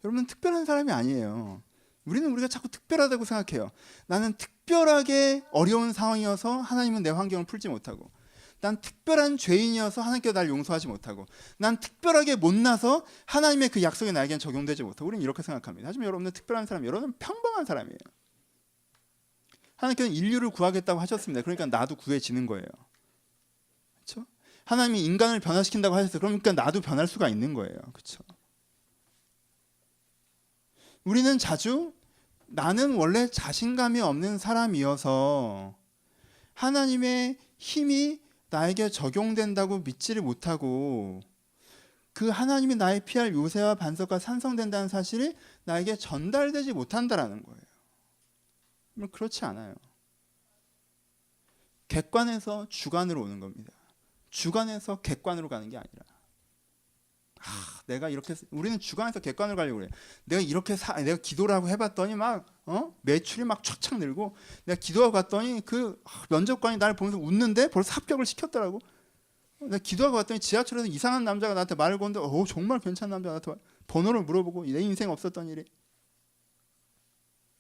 Speaker 1: 여러분은 특별한 사람이 아니에요. 우리가 자꾸 특별하다고 생각해요. 나는 특별하게 어려운 상황이어서 하나님은 내 환경을 풀지 못하고, 난 특별한 죄인이어서 하나님께서 날 용서하지 못하고, 난 특별하게 못나서 하나님의 그 약속이 나에게는 적용되지 못하고, 우리는 이렇게 생각합니다. 하지만 여러분은 특별한 사람, 여러분은 평범한 사람이에요. 하나님께서는 인류를 구하겠다고 하셨습니다. 그러니까 나도 구해지는 거예요. 그렇죠? 하나님이 인간을 변화시킨다고 하셨어요. 그러니까 나도 변할 수가 있는 거예요. 그렇죠? 우리는 자주 나는 원래 자신감이 없는 사람이어서 하나님의 힘이 나에게 적용된다고 믿지를 못하고, 그 하나님이 나의 피할 요새와 반석과 산성된다는 사실이 나에게 전달되지 못한다라는 거예요. 그렇지 않아요. 객관에서 주관으로 오는 겁니다. 주관에서 객관으로 가는 게 아니라, 내가 이렇게, 우리는 주관에서 객관으로 가려고 그래요. 내가 이렇게 내가 기도라고 해봤더니 막 매출이 막 촥촥 늘고, 내가 기도하고 갔더니 그 면접관이 나를 보면서 웃는데 벌써 합격을 시켰더라고. 내가 기도하고 갔더니 지하철에서 이상한 남자가 나한테 말을 거는데 정말 괜찮은 남자가 나한테 번호를 물어보고, 내 인생 없었던 일이,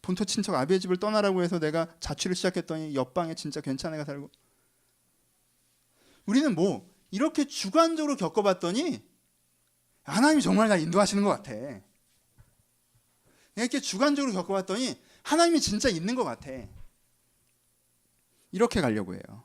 Speaker 1: 본토 친척 아비의 집을 떠나라고 해서 내가 자취를 시작했더니 옆방에 진짜 괜찮은 애가 살고. 우리는 뭐 이렇게 주관적으로 겪어봤더니 하나님이 정말 날 인도하시는 것 같아. 이렇게 주관적으로 겪어봤더니 하나님이 진짜 있는 것 같아. 이렇게 가려고 해요.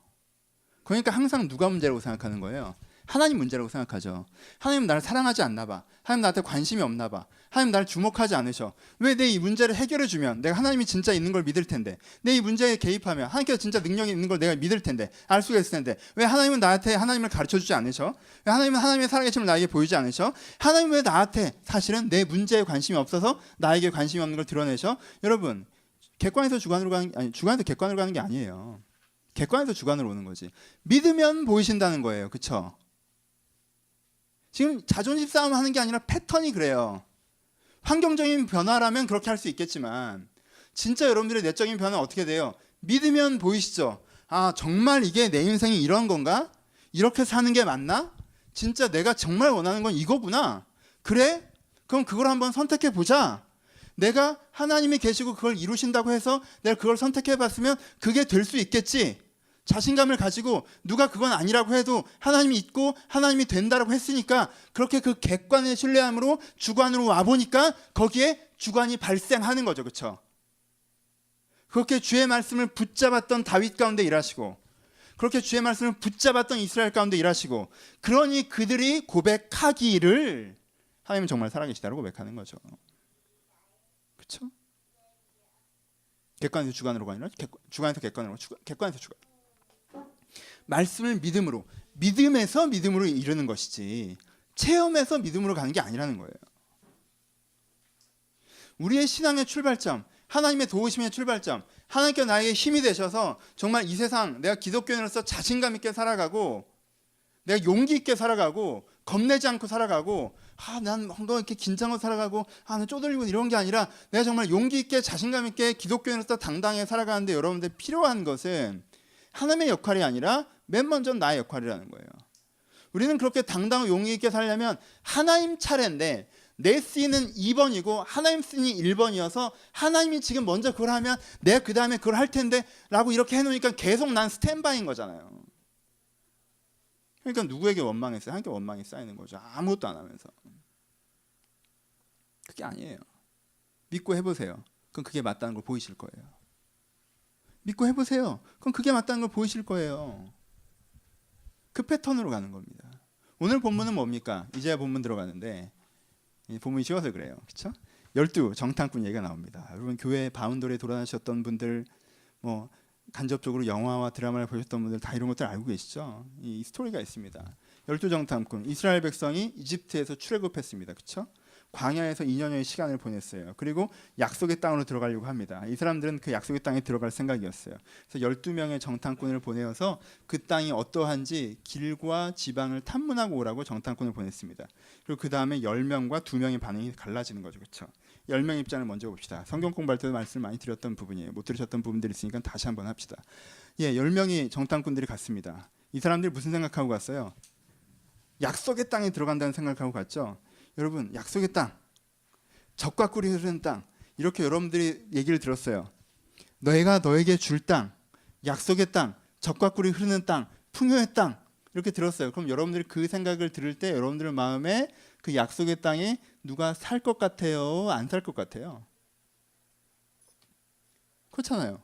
Speaker 1: 그러니까 항상 누가 문제라고 생각하는 거예요? 하나님 문제라고 생각하죠. 하나님 나를 사랑하지 않나 봐. 하나님 나한테 관심이 없나 봐. 하나님 나를 주목하지 않으셔. 왜 내 이 문제를 해결해 주면 내가 하나님이 진짜 있는 걸 믿을 텐데, 내 이 문제에 개입하면 하나님께서 진짜 능력이 있는 걸 내가 믿을 텐데, 알 수가 있을 텐데, 왜 하나님은 나한테 하나님을 가르쳐 주지 않으셔? 왜 하나님은 하나님의 살아계심을 나에게 보이지 않으셔? 하나님은 왜 나한테 사실은 내 문제에 관심이 없어서 나에게 관심이 없는 걸 드러내셔? 여러분, 객관에서 주관으로 가는 게 주관에서 객관으로 가는 게 아니에요. 객관에서 주관으로 오는 거지. 믿으면 보이신다는 거예요. 그렇죠? 지금 자존심 싸움 하는 게 아니라 패턴이 그래요. 환경적인 변화라면 그렇게 할 수 있겠지만, 진짜 여러분들의 내적인 변화는 어떻게 돼요? 믿으면 보이시죠? 정말 이게 내 인생이 이런 건가? 이렇게 사는 게 맞나? 진짜 내가 정말 원하는 건 이거구나. 그래? 그럼 그걸 한번 선택해 보자. 내가 하나님이 계시고 그걸 이루신다고 해서 내가 그걸 선택해 봤으면 그게 될 수 있겠지. 자신감을 가지고 누가 그건 아니라고 해도 하나님이 있고 하나님이 된다라고 했으니까, 그렇게 그 객관의 신뢰함으로 주관으로 와보니까 거기에 주관이 발생하는 거죠. 그렇죠? 그렇게 주의 말씀을 붙잡았던 다윗 가운데 일하시고, 그렇게 주의 말씀을 붙잡았던 이스라엘 가운데 일하시고, 그러니 그들이 고백하기를 하나님은 정말 살아계시다고 고백하는 거죠. 그렇죠? 객관에서 주관으로 가는, 주관에서 객관으로, 객관에서 주관. 말씀을 믿음으로, 믿음에서 믿음으로 이르는 것이지 체험에서 믿음으로 가는 게 아니라는 거예요. 우리의 신앙의 출발점, 하나님의 도우심의 출발점, 하나님께 나에게 힘이 되셔서 정말 이 세상 내가 기독교인으로서 자신감 있게 살아가고, 내가 용기 있게 살아가고, 겁내지 않고 살아가고, 난 뭔가 이렇게 긴장하고 살아가고, 난 쪼들리고 이런 게 아니라, 내가 정말 용기 있게 자신감 있게 기독교인으로서 당당하게 살아가는데 여러분들 필요한 것은 하나님의 역할이 아니라 맨 먼저 나의 역할이라는 거예요. 우리는 그렇게 당당하고 용기 있게 살려면 하나님 차례인데, 내 쓰이는 2번이고 하나님 쓰이는 1번이어서 하나님이 지금 먼저 그걸 하면 내가 그 다음에 그걸 할 텐데 라고 이렇게 해놓으니까 계속 난 스탠바인 거잖아요. 그러니까 누구에게 원망했어요? 하나님께 원망이 쌓이는 거죠. 아무것도 안 하면서. 그게 아니에요. 믿고 해보세요. 그럼 그게 맞다는 걸 보이실 거예요. 믿고 해보세요. 그럼 그게 맞다는 걸 보이실 거예요. 그 패턴으로 가는 겁니다. 오늘 본문은 뭡니까? 이제야 본문 들어가는데, 본문이 쉬워서 그래요. 그렇죠? 12 정탐꾼 얘기가 나옵니다. 여러분 교회 바운더리에 돌아다니셨던 분들, 뭐 간접적으로 영화와 드라마를 보셨던 분들 다 이런 것들 알고 계시죠? 이 스토리가 있습니다. 12 정탐꾼, 이스라엘 백성이 이집트에서 출애굽했습니다. 그렇죠? 광야에서 2년여의 시간을 보냈어요. 그리고 약속의 땅으로 들어가려고 합니다. 이 사람들은 그 약속의 땅에 들어갈 생각이었어요. 그래서 12명의 정탐꾼을 보내어서 그 땅이 어떠한지 길과 지방을 탐문하고 오라고 정탐꾼을 보냈습니다. 그리고 그 다음에 10명과 2명의 반응이 갈라지는 거죠. 그렇죠? 10명 입장을 먼저 봅시다. 성경 공부할 때도 말씀을 많이 드렸던 부분이에요. 못 들으셨던 부분들이 있으니까 다시 한번 합시다. 10명의 정탐꾼들이 갔습니다. 이 사람들이 무슨 생각하고 갔어요? 약속의 땅에 들어간다는 생각하고 갔죠. 여러분, 약속의 땅, 젖과 꿀이 흐르는 땅, 이렇게 여러분들이 얘기를 들었어요. 너희가 너에게 줄 땅, 약속의 땅, 젖과 꿀이 흐르는 땅, 풍요의 땅, 이렇게 들었어요. 그럼 여러분들이 그 생각을 들을 때 여러분들 마음에 그 약속의 땅에 누가 살 것 같아요? 안 살 것 같아요? 그렇잖아요.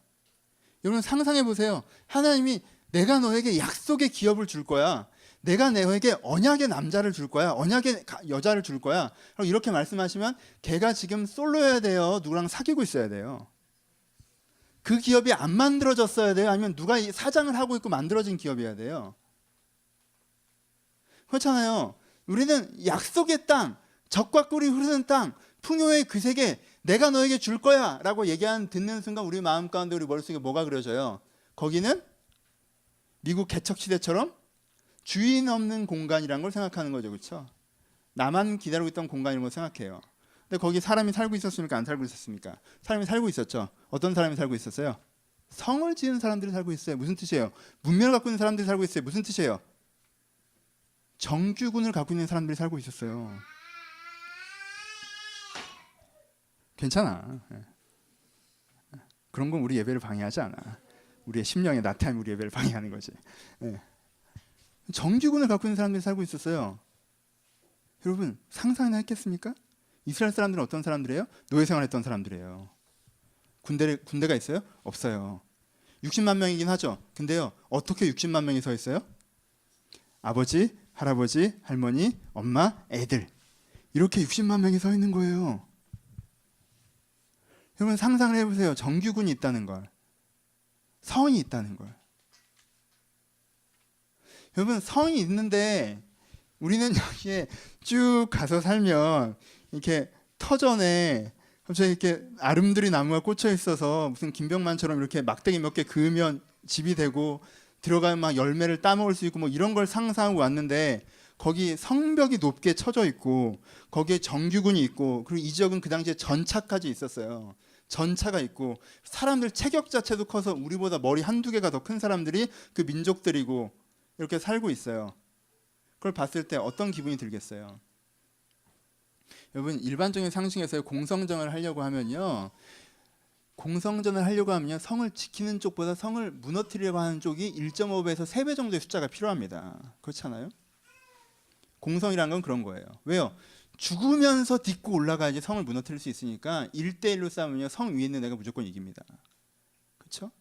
Speaker 1: 여러분 상상해 보세요. 하나님이 내가 너에게 약속의 기업을 줄 거야. 내가 너에게 언약의 남자를 줄 거야. 언약의 여자를 줄 거야. 그럼 이렇게 말씀하시면 걔가 지금 솔로여야 돼요? 누구랑 사귀고 있어야 돼요? 그 기업이 안 만들어졌어야 돼요? 아니면 누가 사장을 하고 있고 만들어진 기업이어야 돼요? 그렇잖아요. 우리는 약속의 땅, 젖과 꿀이 흐르는 땅, 풍요의 그 세계 내가 너에게 줄 거야 라고 듣는 순간 우리 마음 가운데 우리 머릿속에 뭐가 그려져요? 거기는 미국 개척시대처럼 주인 없는 공간이라는 걸 생각하는 거죠. 그렇죠? 나만 기다리고 있던 공간이라는 걸 생각해요. 근데 거기 사람이 살고 있었습니까? 안 살고 있었습니까? 사람이 살고 있었죠. 어떤 사람이 살고 있었어요? 성을 지은 사람들이 살고 있어요. 무슨 뜻이에요? 문명을 갖고 있는 사람들이 살고 있어요. 무슨 뜻이에요? 정규군을 갖고 있는 사람들이 살고 있었어요. 괜찮아. 그런 건 우리 예배를 방해하지 않아. 우리의 심령의 나타남이 우리 예배를 방해하는 거지. 정규군을 갖고 있는 사람들이 살고 있었어요. 여러분 상상이나 했겠습니까? 이스라엘 사람들은 어떤 사람들이에요? 노예 생활했던 사람들이에요. 군대가 있어요? 없어요. 60만 명이긴 하죠. 근데요, 어떻게 60만 명이 서 있어요? 아버지, 할아버지, 할머니, 엄마, 애들 이렇게 60만 명이 서 있는 거예요. 여러분 상상을 해보세요. 정규군이 있다는 걸, 성이 있다는 걸. 여러분 성이 있는데 우리는 여기에 쭉 가서 살면 이렇게 터전에 갑자기 이렇게 아름드리 나무가 꽂혀 있어서 무슨 김병만처럼 이렇게 막대기 몇 개 그으면 집이 되고 들어가면 막 열매를 따먹을 수 있고 뭐 이런 걸 상상하고 왔는데, 거기 성벽이 높게 쳐져 있고 거기에 정규군이 있고, 그리고 이 지역은 그 당시에 전차까지 있었어요. 전차가 있고 사람들 체격 자체도 커서 우리보다 머리 한두 개가 더 큰 사람들이 그 민족들이고 이렇게 살고 있어요. 그걸 봤을 때 어떤 기분이 들겠어요? 여러분 일반적인 상식에서 공성전을 하려고 하면요, 성을 지키는 쪽보다 성을 무너뜨리려고 하는 쪽이 1.5배에서 3배 정도의 숫자가 필요합니다. 그렇잖아요? 공성이라는 건 그런 거예요. 왜요? 죽으면서 딛고 올라가야지 성을 무너뜨릴 수 있으니까 1대1로 싸우면 성 위에 있는 애가 무조건 이깁니다. 그렇죠?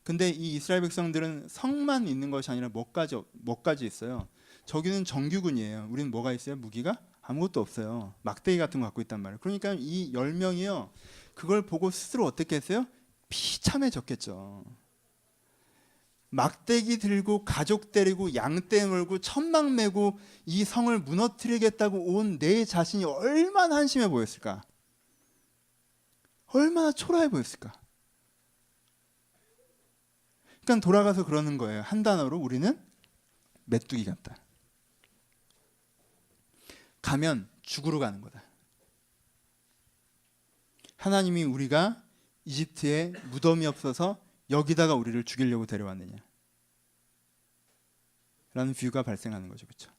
Speaker 1: 근데 이 이스라엘 백성들은 성만 있는 것이 아니라 뭐까지 있어요. 저기는 정규군이에요. 우리는 뭐가 있어요? 무기가 아무것도 없어요. 막대기 같은 거 갖고 있단 말이에요. 그러니까 이 10명이요, 그걸 보고 스스로 어떻게 했어요? 비참해졌겠죠. 막대기 들고 가족 데리고 양떼 몰고 천막 메고 이 성을 무너뜨리겠다고 온 내 자신이 얼마나 한심해 보였을까? 얼마나 초라해 보였을까? 그러니까 돌아가서 그러는 거예요. 한 단어로 우리는 메뚜기 같다. 가면 죽으러 가는 거다. 하나님이 우리가 이집트에 무덤이 없어서 여기다가 우리를 죽이려고 데려왔느냐 라는 뷰가 발생하는 거죠. 그렇죠?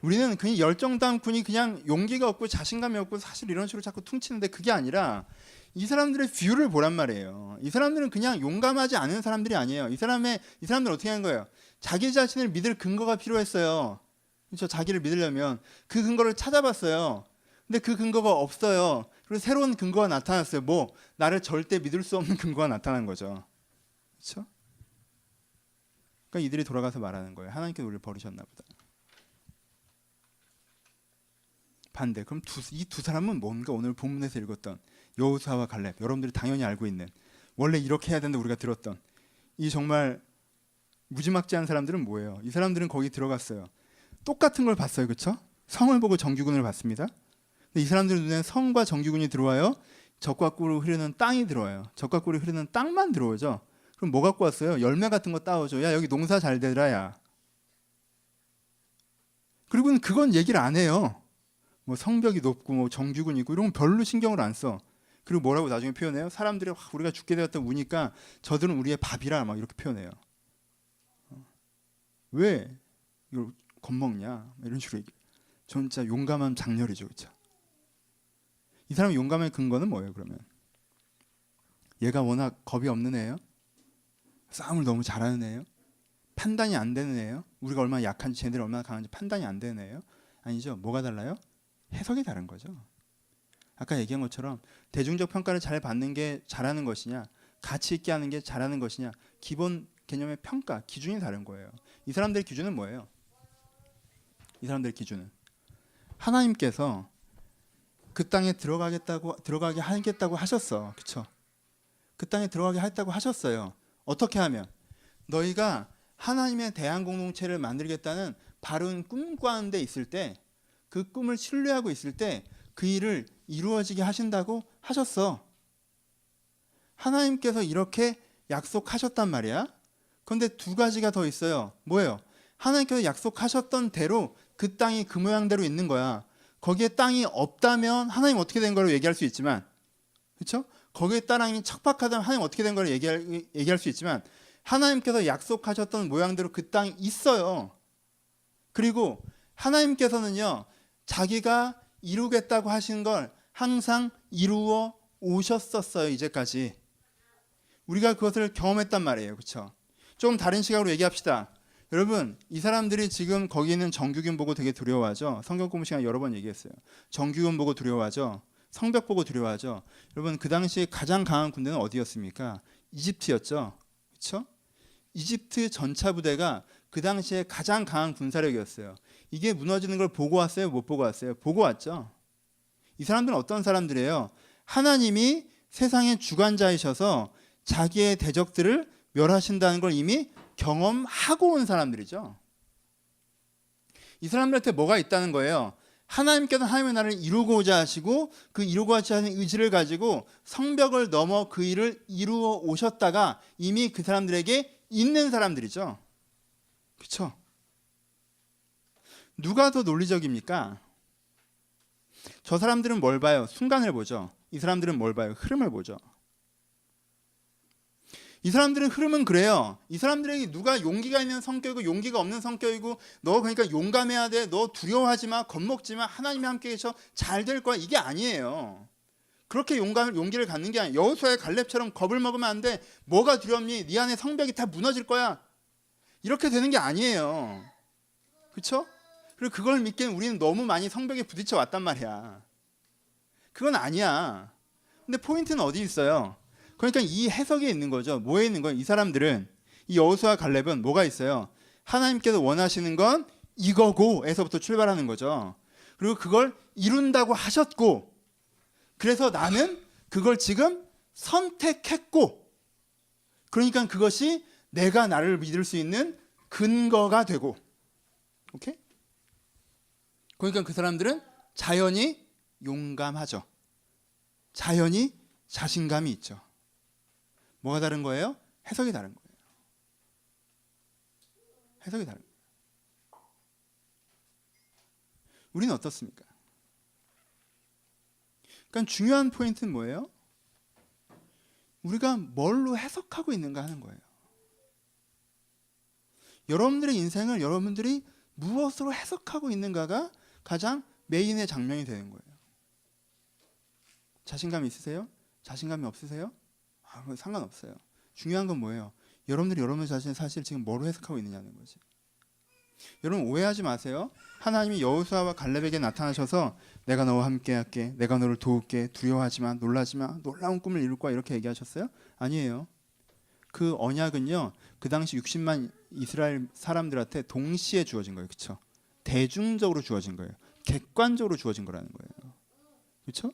Speaker 1: 우리는 그냥 열정당군이 그냥 용기가 없고 자신감이 없고 사실 이런 식으로 자꾸 퉁치는데, 그게 아니라 이 사람들의 뷰를 보란 말이에요. 이 사람들은 그냥 용감하지 않은 사람들이 아니에요. 이 사람들은 어떻게 하는 거예요? 자기 자신을 믿을 근거가 필요했어요. 그렇죠? 자기를 믿으려면 그 근거를 찾아봤어요. 근데 그 근거가 없어요. 그리고 새로운 근거가 나타났어요. 나를 절대 믿을 수 없는 근거가 나타난 거죠. 그렇죠? 그러니까 이들이 돌아가서 말하는 거예요. 하나님께서 우리를 버리셨나 보다. 반대. 그럼 이 두 사람은 뭔가 오늘 본문에서 읽었던 여호수아와 갈렙, 여러분들이 당연히 알고 있는, 원래 이렇게 해야 된다 우리가 들었던 이 정말 무지막지한 사람들은 뭐예요? 이 사람들은 거기 들어갔어요. 똑같은 걸 봤어요. 그렇죠? 성을 보고 정규군을 봤습니다. 근데 이 사람들 눈에 성과 정규군이 들어와요. 젖과 꿀이 흐르는 땅이 들어와요. 젖과 꿀이 흐르는 땅만 들어오죠. 그럼 뭐 갖고 왔어요? 열매 같은 거 따오죠. 야, 여기 농사 잘 되더라 야. 그리고는 그건 얘기를 안 해요. 뭐 성벽이 높고 뭐 정규군이 있고 이런 건 별로 신경을 안 써. 그리고 뭐라고 나중에 표현해요? 사람들이 우리가 죽게 되었다 우니까 저들은 우리의 밥이라 막 이렇게 표현해요. 왜 이걸 겁먹냐 이런 식으로 얘기해요. 전 진짜 용감한 장렬이죠. 그렇죠? 이 사람의 용감의 근거는 뭐예요? 그러면 얘가 워낙 겁이 없는 애예요? 싸움을 너무 잘하는 애예요? 판단이 안 되는 애예요? 우리가 얼마나 약한지 쟤네들이 얼마나 강한지 판단이 안 되는 애예요? 아니죠. 뭐가 달라요? 해석이 다른 거죠. 아까 얘기한 것처럼 대중적 평가를 잘 받는 게 잘하는 것이냐, 가치 있게 하는 게 잘하는 것이냐, 기본 개념의 평가 기준이 다른 거예요. 이 사람들의 기준은 뭐예요? 이 사람들의 기준은 하나님께서 그 땅에 들어가게 하겠다고 하셨어. 그렇죠? 그 땅에 들어가게 했다고 하셨어요. 어떻게 하면? 너희가 하나님의 대한 공동체를 만들겠다는 바른 꿈과 데 있을 때, 그 꿈을 신뢰하고 있을 때 그 일을 이루어지게 하신다고 하셨어. 하나님께서 이렇게 약속하셨단 말이야. 그런데 두 가지가 더 있어요. 뭐예요? 하나님께서 약속하셨던 대로 그 땅이 그 모양대로 있는 거야. 거기에 땅이 없다면 하나님 어떻게 된 거로 얘기할 수 있지만, 그렇죠? 거기에 땅이 척박하다면 하나님 어떻게 된 거로 얘기할 수 있지만, 하나님께서 약속하셨던 모양대로 그 땅이 있어요. 그리고 하나님께서는요, 자기가 이루겠다고 하신 걸 항상 이루어 오셨었어요. 이제까지 우리가 그것을 경험했단 말이에요. 그렇죠? 조금 다른 시각으로 얘기합시다. 여러분, 이 사람들이 지금 거기 있는 정규군 보고 되게 두려워하죠. 성경 공부 시간에 여러 번 얘기했어요. 정규군 보고 두려워하죠. 성벽 보고 두려워하죠. 여러분, 그 당시 가장 강한 군대는 어디였습니까? 이집트였죠. 그렇죠? 이집트 전차 부대가 그 당시에 가장 강한 군사력이었어요. 이게 무너지는 걸 보고 왔어요? 못 보고 왔어요? 보고 왔죠. 이 사람들은 어떤 사람들이에요? 하나님이 세상의 주관자이셔서 자기의 대적들을 멸하신다는 걸 이미 경험하고 온 사람들이죠. 이 사람들한테 뭐가 있다는 거예요? 하나님께서 하나님의 나라를 이루고자 하시고 그 이루고자 하는 의지를 가지고 성벽을 넘어 그 일을 이루어 오셨다가 이미 그 사람들에게 있는 사람들이죠. 그렇죠? 누가 더 논리적입니까? 저 사람들은 뭘 봐요? 순간을 보죠. 이 사람들은 뭘 봐요? 흐름을 보죠. 이 사람들은 흐름은 그래요. 이 사람들에게 누가 용기가 있는 성격이고 용기가 없는 성격이고, 너 그러니까 용감해야 돼, 너 두려워하지 마, 겁먹지 마, 하나님이 함께 계셔, 잘 될 거야, 이게 아니에요. 그렇게 용기를 갖는 게 아니에요. 여호수아의 갈렙처럼 겁을 먹으면 안 돼. 뭐가 두렵니? 네 안에 성벽이 다 무너질 거야. 이렇게 되는 게 아니에요. 그렇죠? 그리고 그걸 믿기엔 우리는 너무 많이 성벽에 부딪혀 왔단 말이야. 그건 아니야. 근데 포인트는 어디 있어요? 그러니까 이 해석에 있는 거죠. 뭐에 있는 거예요? 이 사람들은, 이 여호수아 갈렙은 뭐가 있어요? 하나님께서 원하시는 건 이거고 에서부터 출발하는 거죠. 그리고 그걸 이룬다고 하셨고, 그래서 나는 그걸 지금 선택했고, 그러니까 그것이 내가 나를 믿을 수 있는 근거가 되고, 오케이? 그러니까 그 사람들은 자연히 용감하죠. 자연히 자신감이 있죠. 뭐가 다른 거예요? 해석이 다른 거예요. 해석이 다른 거예요. 우리는 어떻습니까? 그러니까 중요한 포인트는 뭐예요? 우리가 뭘로 해석하고 있는가 하는 거예요. 여러분들의 인생을 여러분들이 무엇으로 해석하고 있는가가 가장 메인의 장면이 되는 거예요. 자신감 있으세요? 자신감이 없으세요? 그건 상관없어요. 중요한 건 뭐예요? 여러분들이 여러분 자신을 사실 지금 뭐로 해석하고 있느냐는 거지. 여러분 오해하지 마세요. 하나님이 여호수아와 갈렙에게 나타나셔서 내가 너와 함께 할게, 내가 너를 도울게, 두려워하지 마, 놀라지 마, 놀라운 꿈을 이룰 거야, 이렇게 얘기하셨어요? 아니에요. 그 언약은요, 그 당시 60만 이스라엘 사람들한테 동시에 주어진 거예요. 그렇죠? 대중적으로 주어진 거예요. 객관적으로 주어진 거라는 거예요. 그렇죠?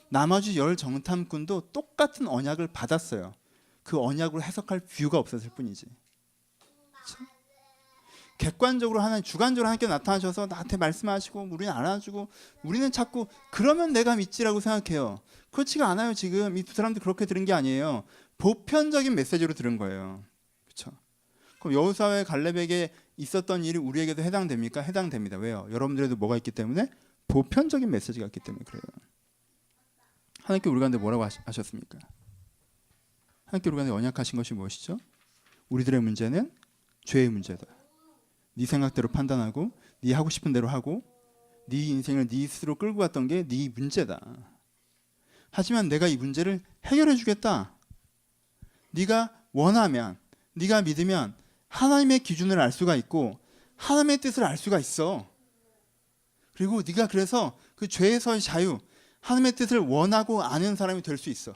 Speaker 1: 나머지 10 정탐꾼도 똑같은 언약을 받았어요. 그 언약으로 해석할 뷰가 없었을 뿐이지. 그렇죠? 객관적으로 하나님, 주관적으로 하나님께 나타나셔서 나한테 말씀하시고 우리는 알아주고 우리는 자꾸 그러면 내가 믿지라고 생각해요. 그렇지가 않아요. 지금 이 두 사람도 그렇게 들은 게 아니에요. 보편적인 메시지로 들은 거예요. 그렇죠? 그럼 여호수아와 갈렙에게 있었던 일이 우리에게도 해당됩니까? 해당됩니다. 왜요? 여러분들에도 뭐가 있기 때문에? 보편적인 메시지가 있기 때문에 그래요. 하나님께 우리 가운데 뭐라고 하셨습니까? 하나님께 우리 가운데 언약하신 것이 무엇이죠? 우리들의 문제는 죄의 문제다. 네 생각대로 판단하고 네 하고 싶은 대로 하고 네 인생을 네 스스로 끌고 갔던 게 네 문제다. 하지만 내가 이 문제를 해결해 주겠다. 네가 원하면, 네가 믿으면 하나님의 기준을 알 수가 있고 하나님의 뜻을 알 수가 있어. 그리고 네가 그래서 그 죄에서의 자유, 하나님의 뜻을 원하고 아는 사람이 될 수 있어.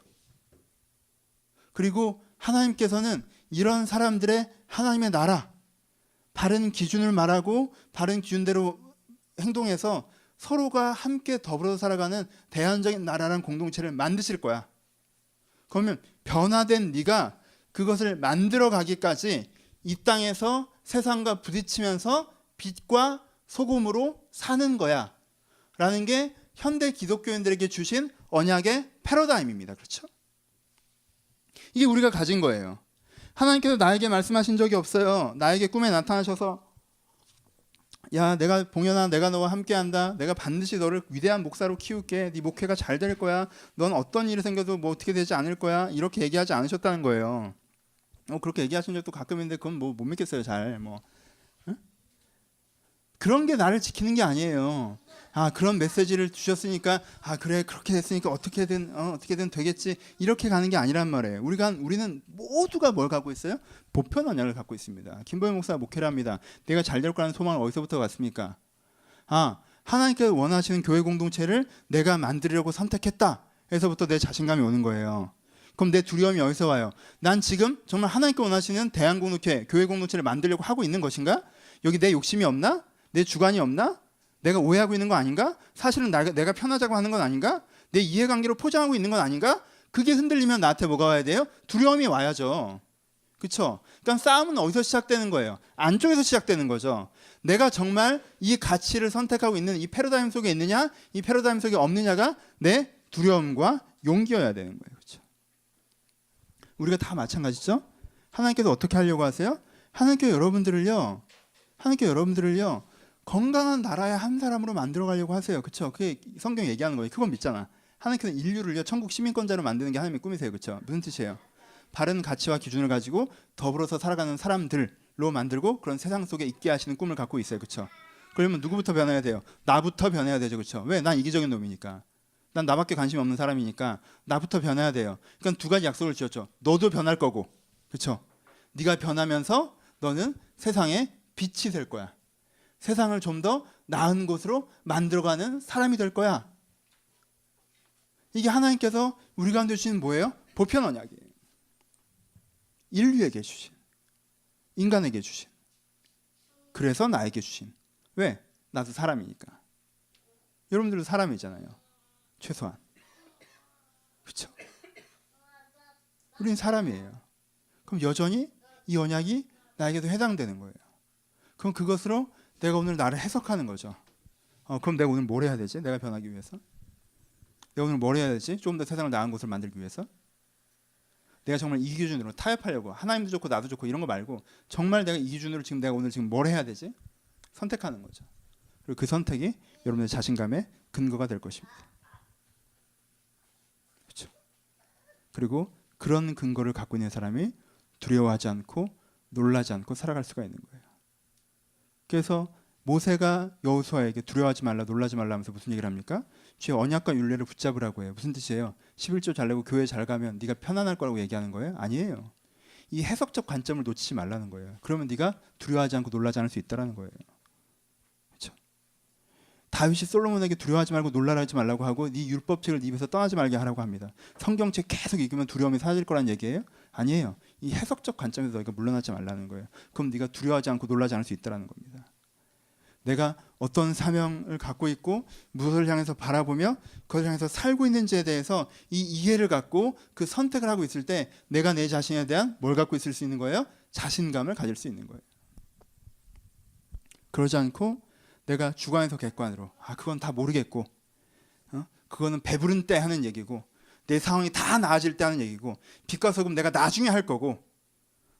Speaker 1: 그리고 하나님께서는 이런 사람들의 하나님의 나라, 바른 기준을 말하고 바른 기준대로 행동해서 서로가 함께 더불어 살아가는 대안적인 나라라는 공동체를 만드실 거야. 그러면 변화된 네가 그것을 만들어 가기까지 이 땅에서 세상과 부딪히면서 빛과 소금으로 사는 거야 라는 게 현대 기독교인들에게 주신 언약의 패러다임입니다. 그렇죠? 이게 우리가 가진 거예요. 하나님께서 나에게 말씀하신 적이 없어요. 나에게 꿈에 나타나셔서 야, 내가 봉연아, 내가 너와 함께한다. 내가 반드시 너를 위대한 목사로 키울게. 네 목회가 잘 될 거야. 넌 어떤 일이 생겨도 뭐 어떻게 되지 않을 거야. 이렇게 얘기하지 않으셨다는 거예요. 그렇게 얘기하신 적도 가끔 있는데 그건 뭐 못 믿겠어요. 잘 뭐. 응? 그런 게 나를 지키는 게 아니에요. 아, 그런 메시지를 주셨으니까 아, 그래, 그렇게 됐으니까 어떻게든 되겠지. 이렇게 가는 게 아니란 말이에요. 우리는 모두가 뭘 갖고 있어요? 보편 언약을 갖고 있습니다. 김보영 목사가 목회를 합니다. 내가 잘 될 거라는 소망을 어디서부터 갖습니까? 아, 하나님께서 원하시는 교회 공동체를 내가 만들려고 선택했다. 에서부터 내 자신감이 오는 거예요. 그럼 내 두려움이 어디서 와요? 난 지금 정말 하나님께 원하시는 대한공동체, 교회 공동체를 만들려고 하고 있는 것인가? 여기 내 욕심이 없나? 내 주관이 없나? 내가 오해하고 있는 거 아닌가? 사실은 내가 편하자고 하는 건 아닌가? 내 이해관계로 포장하고 있는 건 아닌가? 그게 흔들리면 나한테 뭐가 와야 돼요? 두려움이 와야죠. 그렇죠? 그러니까 싸움은 어디서 시작되는 거예요? 안쪽에서 시작되는 거죠. 내가 정말 이 가치를 선택하고 있는 이 패러다임 속에 있느냐? 이 패러다임 속에 없느냐가 내 두려움과 용기여야 되는 거예요. 그렇죠? 우리가 다 마찬가지죠? 하나님께서 어떻게 하려고 하세요? 하나님께서 여러분들을요 건강한 나라의 한 사람으로 만들어 가려고 하세요. 그렇죠? 그게 성경 얘기하는 거예요. 그건 믿잖아. 하나님께서 인류를요 천국 시민권자로 만드는 게 하나님의 꿈이세요. 그렇죠? 무슨 뜻이에요? 바른 가치와 기준을 가지고 더불어서 살아가는 사람들로 만들고 그런 세상 속에 있게 하시는 꿈을 갖고 있어요. 그렇죠? 그러면 누구부터 변해야 돼요? 나부터 변해야 되죠. 그렇죠? 왜? 난 이기적인 놈이니까. 난 나밖에 관심이 없는 사람이니까 나부터 변해야 돼요. 그러니까 두 가지 약속을 지었죠. 너도 변할 거고, 그렇죠? 네가 변하면서 너는 세상에 빛이 될 거야. 세상을 좀 더 나은 곳으로 만들어가는 사람이 될 거야. 이게 하나님께서 우리 가운데 주신 뭐예요? 보편 언약이에요. 인류에게 주신, 인간에게 주신, 그래서 나에게 주신. 왜? 나도 사람이니까. 여러분들도 사람이잖아요. 최소한. 그렇죠? 우린 사람이에요. 그럼 여전히 이 언약이 나에게도 해당되는 거예요. 그럼 그것으로 내가 오늘 나를 해석하는 거죠. 그럼 내가 오늘 뭘 해야 되지? 내가 변하기 위해서? 내가 오늘 뭘 해야 되지? 조금 더 세상을 나은 곳을 만들기 위해서? 내가 정말 이 기준으로 타협하려고, 하나님도 좋고 나도 좋고 이런 거 말고 정말 내가 이 기준으로 내가 오늘 뭘 해야 되지? 선택하는 거죠. 그리고 그 선택이 여러분의 자신감의 근거가 될 것입니다. 그렇죠? 그리고 그런 근거를 갖고 있는 사람이 두려워하지 않고 놀라지 않고 살아갈 수가 있는 거예요. 그래서 모세가 여호수아에게 두려워하지 말라 놀라지 말라 하면서 무슨 얘기를 합니까? 주의 언약과 율례를 붙잡으라고 해요. 무슨 뜻이에요? 11조 잘 내고 교회 잘 가면 네가 편안할 거라고 얘기하는 거예요? 아니에요. 이 해석적 관점을 놓치지 말라는 거예요. 그러면 네가 두려워하지 않고 놀라지 않을 수 있다는 거예요. 그렇죠? 다윗이 솔로몬에게 두려워하지 말고 놀라지 말라고 하고 네 율법책을 네 입에서 떠나지 말게 하라고 합니다. 성경책 계속 읽으면 두려움이 사라질 거란 얘기예요? 아니에요. 이 해석적 관점에서 너희가 물러나지 말라는 거예요. 그럼 네가 두려워하지 않고 놀라지 않을 수 있다는 겁니다. 내가 어떤 사명을 갖고 있고 무엇을 향해서 바라보며 그것을 향해서 살고 있는지에 대해서 이 이해를 갖고 그 선택을 하고 있을 때 내가 내 자신에 대한 뭘 갖고 있을 수 있는 거예요? 자신감을 가질 수 있는 거예요. 그러지 않고 내가 주관에서 객관으로 그건 다 모르겠고 그거는 배부른 때 하는 얘기고 내 상황이 다 나아질 때 하는 얘기고 빛과 소금 내가 나중에 할 거고